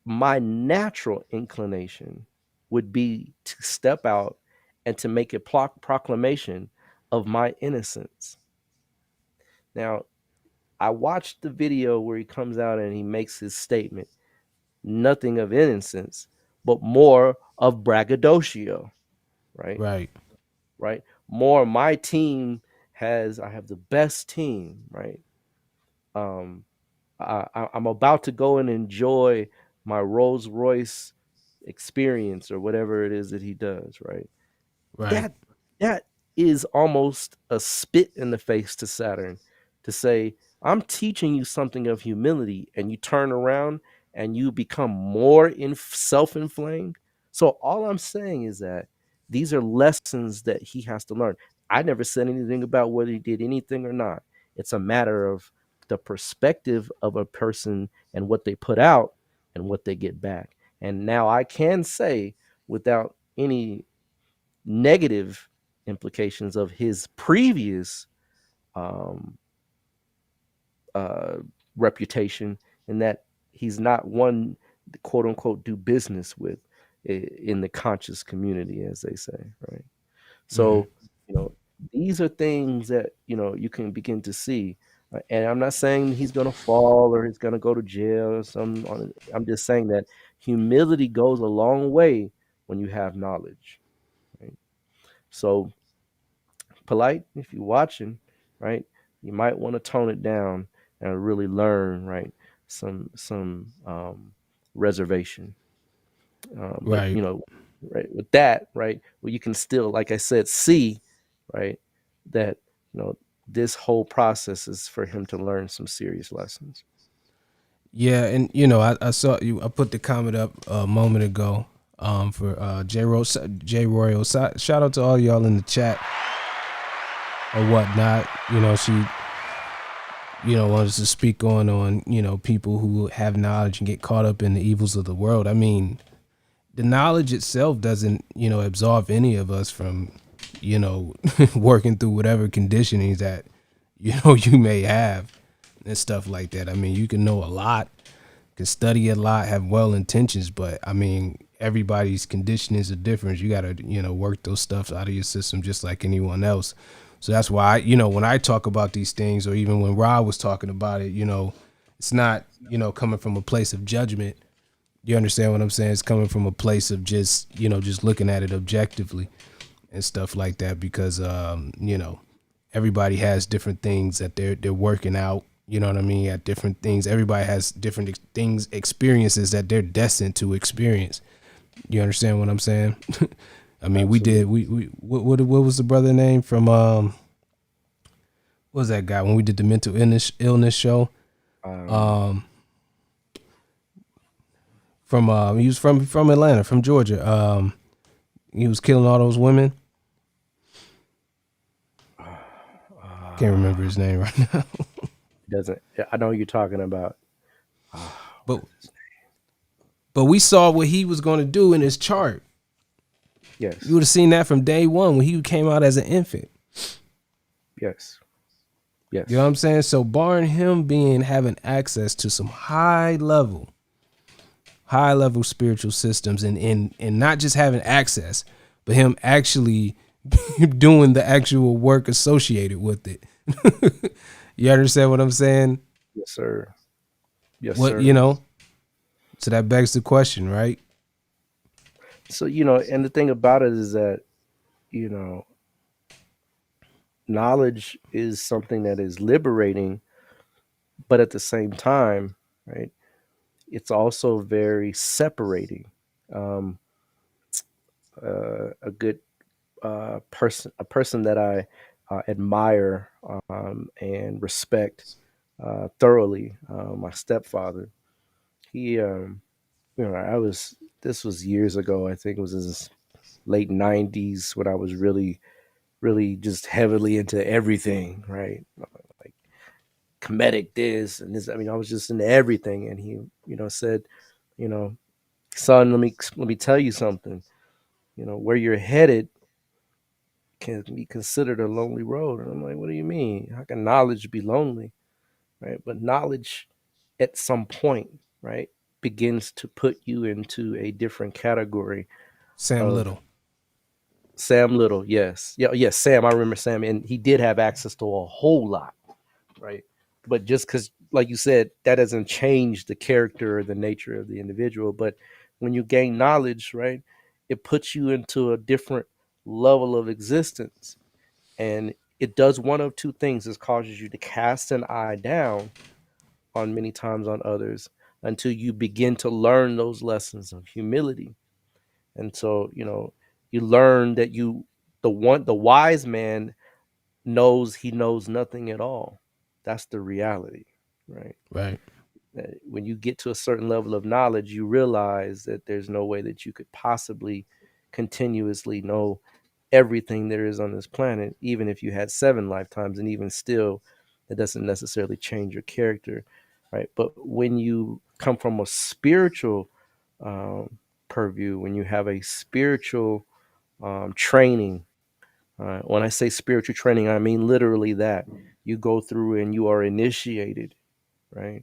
my natural inclination would be to step out and to make a proclamation of my innocence. Now, I watched the video where he comes out and he makes his statement, nothing of innocence, but more of braggadocio, right? Right. Right? More, my team I have the best team, right? Um, I'm about to go and enjoy my Rolls Royce experience or whatever it is that he does, right? Right. That is almost a spit in the face to Saturn, to say, I'm teaching you something of humility, and you turn around and you become more self-inflamed. So all I'm saying is that these are lessons that he has to learn. I never said anything about whether he did anything or not. It's a matter of the perspective of a person and what they put out and what they get back. And now I can say, without any negative implications of his previous um, uh, reputation, and that he's not one to, quote unquote, do business with in the conscious community, as they say, right? Hmm. So, these are things that you can begin to see. And I'm not saying he's going to fall or he's going to go to jail or some. I'm just saying that humility goes a long way when you have knowledge, right? So, Polite, if you're watching, right, you might want to tone it down and really learn, right, some reservation. But Right. right, with that, right, well, you can still, like I said, see, right, that this whole process is for him to learn some serious lessons. Yeah, and I saw you. I put the comment up a moment ago. For J Royal. Shout out to all y'all in the chat or whatnot. She wants to speak on people who have knowledge and get caught up in the evils of the world. I mean, the knowledge itself doesn't absolve any of us from working through whatever conditionings that you may have and stuff like that. I mean, you can know a lot, can study a lot, have well intentions, but I mean, everybody's conditionings are different. You got to work those stuff out of your system just like anyone else. So that's why when I talk about these things, or even when Rob was talking about it, it's not coming from a place of judgment. You understand what I'm saying? It's coming from a place of just looking at it objectively and stuff like that, because everybody has different things that they're working out. You know what I mean? At different things, everybody has different experiences that they're destined to experience. You understand what I'm saying? I mean, Absolutely. we what was the brother name from what was that guy when we did the mental illness show? Um, From he was from Atlanta, from Georgia. He was killing all those women. Can't remember his name right now. doesn't I know who you're talking about? But we saw what he was going to do in his chart. You Yes, would have seen that from day one when he came out as an infant. yes, You know what yes. I'm saying? So barring him having access to some high level spiritual systems, and not just having access, but him actually doing the actual work associated with it. You understand what I'm saying? Yes, sir. Yes, What sir. So that begs the question, right? So, and the thing about it is that, you know, knowledge is something that is liberating, but at the same time, right, it's also very separating. Um, a good a person that I admire and respect thoroughly, my stepfather. He, this was years ago. I think it was in his late '90s when I was really, really just heavily into everything, right? Like comedic this and this. I mean, I was just into everything. And he, said, you know, son, let me tell you something. Where you're headed can be considered a lonely road. And I'm like, what do you mean? How can knowledge be lonely? Right. But knowledge at some point, right, begins to put you into a different category Sam of Little. Sam Little. Yes. Yeah. Yes. Sam. I remember Sam. And he did have access to a whole lot. Right. But just because, like you said, that doesn't change the character or the nature of the individual. But when you gain knowledge, right, it puts you into a different level of existence. And it does one of two things. It causes you to cast an eye down on many times on others until you begin to learn those lessons of humility. And so, you learn that the wise man knows he knows nothing at all. That's the reality, right? Right. When you get to a certain level of knowledge, you realize that there's no way that you could possibly continuously know everything there is on this planet, even if you had 7 lifetimes, and even still, that doesn't necessarily change your character, right? But when you come from a spiritual um, purview, when you have a spiritual training. When I say spiritual training, I mean literally that you go through and you are initiated, right?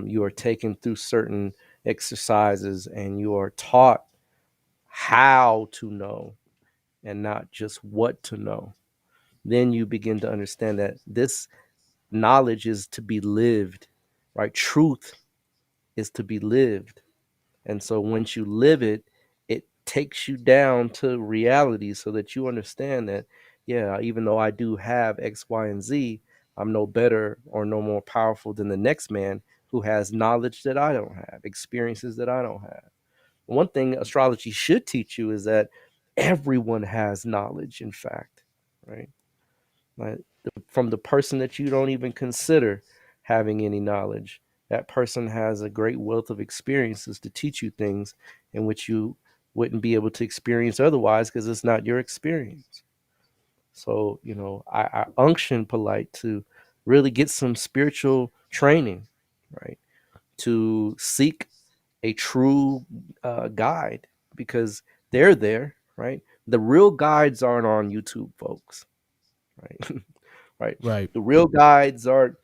You are taken through certain exercises and you are taught how to know and not just what to know. Then you begin to understand that this knowledge is to be lived, right? Truth is to be lived. And so once you live it, it takes you down to reality so that you understand that, yeah, even though I do have X, Y, and Z, I'm no better or no more powerful than the next man who has knowledge that I don't have, experiences that I don't have. One thing astrology should teach you is that everyone has knowledge, in fact, right? Like from the person that you don't even consider having any knowledge, that person has a great wealth of experiences to teach you things in which you wouldn't be able to experience otherwise because it's not your experience. So, I unction Polite to really get some spiritual training, right? To seek a true guide because they're there, right? The real guides aren't on YouTube, folks, right? Right? Right. The real guides aren't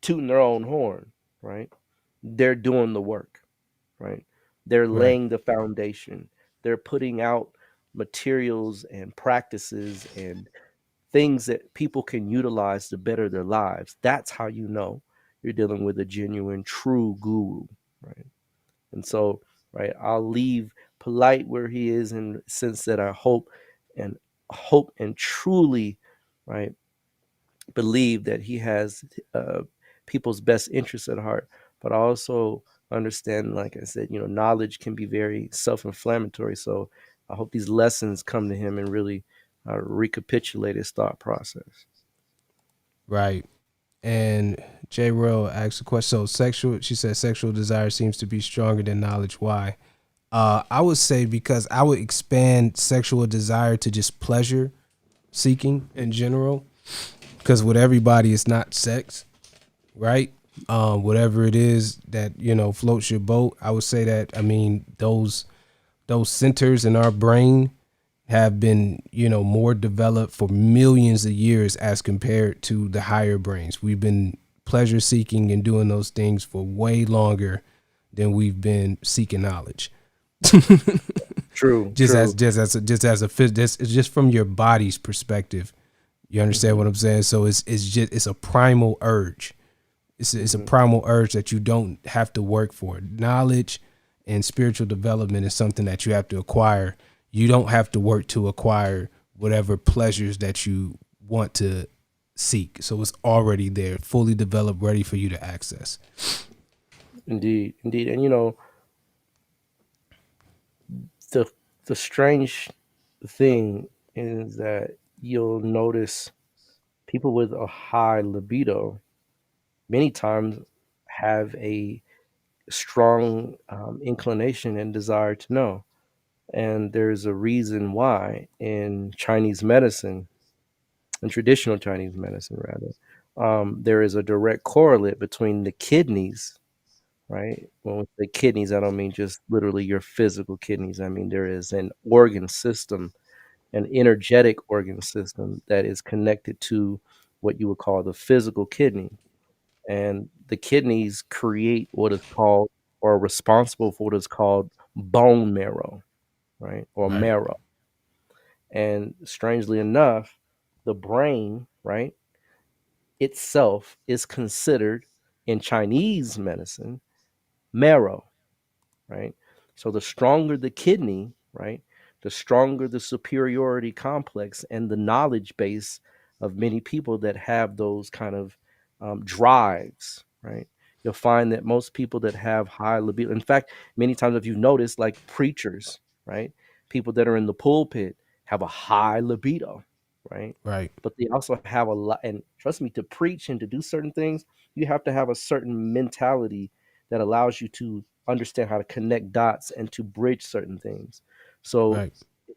tooting their own horn, right? They're doing the work, right? They're Right. laying the foundation. They're putting out materials and practices and things that people can utilize to better their lives. That's how you know you're dealing with a genuine, true guru, right? And so, right, I'll leave Polite where he is in the sense that I hope and truly, right, believe that he has people's best interests at heart. But I also understand, like I said, knowledge can be very self-inflammatory. So I hope these lessons come to him and really recapitulate his thought process. Right. And J. Rowe asked a question. So sexual, she said, sexual desire seems to be stronger than knowledge. Why? I would say because I would expand sexual desire to just pleasure seeking in general. Because with everybody, it's not sex, right? Whatever it is that floats your boat. I would say that. I mean, those centers in our brain have been more developed for millions of years as compared to the higher brains. We've been pleasure seeking and doing those things for way longer than we've been seeking knowledge. True, just as true. it's just from your body's perspective. You understand Hmm. what I'm saying? So it's a primal urge. It's a Hmm. primal urge that you don't have to work for. Knowledge and spiritual development is something that you have to acquire. You don't have to work to acquire whatever pleasures that you want to seek. So it's already there, fully developed, ready for you to access. Indeed, indeed. And the the strange thing is that you'll notice people with a high libido many times have a strong inclination and desire to know. And there's a reason why in Chinese medicine, in traditional Chinese medicine, rather, there is a direct correlate between the kidneys, right? When we say kidneys, I don't mean just literally your physical kidneys. I mean, there is an organ system, an energetic organ system that is connected to what you would call the physical kidney. And the kidneys create what is called or are responsible for what is called bone marrow, right? Or Right, marrow. And strangely enough, the brain, right, itself is considered in Chinese medicine marrow, right? So the stronger the kidney, right, the stronger the superiority complex and the knowledge base of many people that have those kind of drives, right? You'll find that most people that have high libido, in fact, many times if you notice, like preachers, right, people that are in the pulpit have a high libido, right? right, But they also have a lot, and trust me, to preach and to do certain things, you have to have a certain mentality that allows you to understand how to connect dots and to bridge certain things. So right,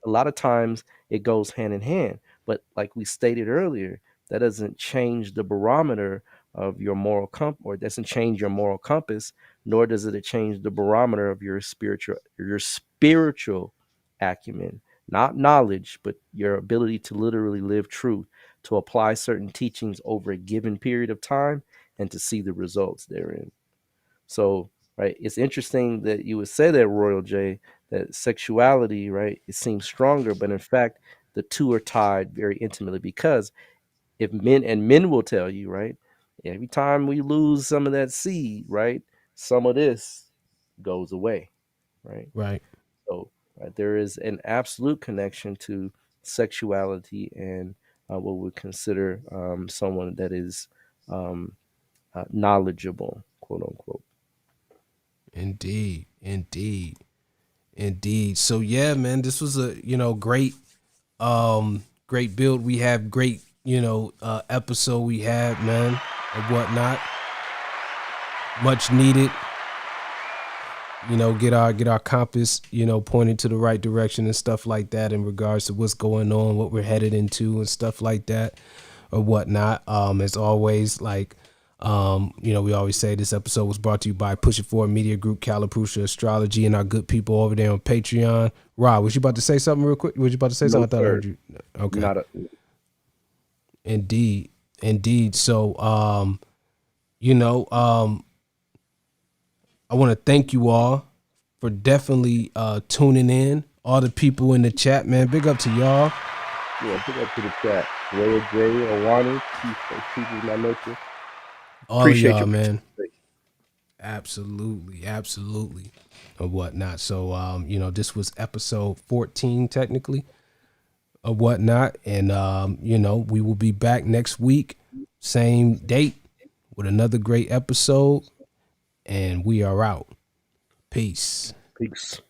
a lot of times it goes hand in hand. But like we stated earlier, that doesn't change the barometer of your moral compass, or it doesn't change your moral compass, nor does it change the barometer of your spiritual acumen. not knowledge, but your ability to literally live truth, to apply certain teachings over a given period of time and to see the results therein. So, right, it's interesting that you would say that, Royal J, that sexuality, right, it seems stronger, but in fact, the two are tied very intimately because if men will tell you, right, every time we lose some of that seed, right, some of this goes away, right? Right. So there is an absolute connection to sexuality and what we consider someone that is um, knowledgeable, quote unquote. Indeed. Indeed. Indeed. So yeah, man, this was a, great build. We have great, episode we had, man, and whatnot. Much needed. Get our compass, pointed to the right direction and stuff like that in regards to what's going on, what we're headed into and stuff like that or whatnot. As always, like, we always say this episode was brought to you by Push It Forward Media Group, Calipusha Astrology, and our good people over there on Patreon. Rob, was you about to say something real quick? Was you about to say No, something? I thought I sir. heard you. Okay. Not a, Indeed. Indeed. So, I want to thank you all for definitely tuning in. All the people in the chat, man. Big up to y'all. yeah, pick up to the chat. Royal J, Owani, Chief my nature. All of Appreciate y'all, your man. participation. Absolutely, absolutely, or whatnot. So, this was episode 14, technically, or whatnot, and we will be back next week, same date, with another great episode, and we are out. Peace. Peace.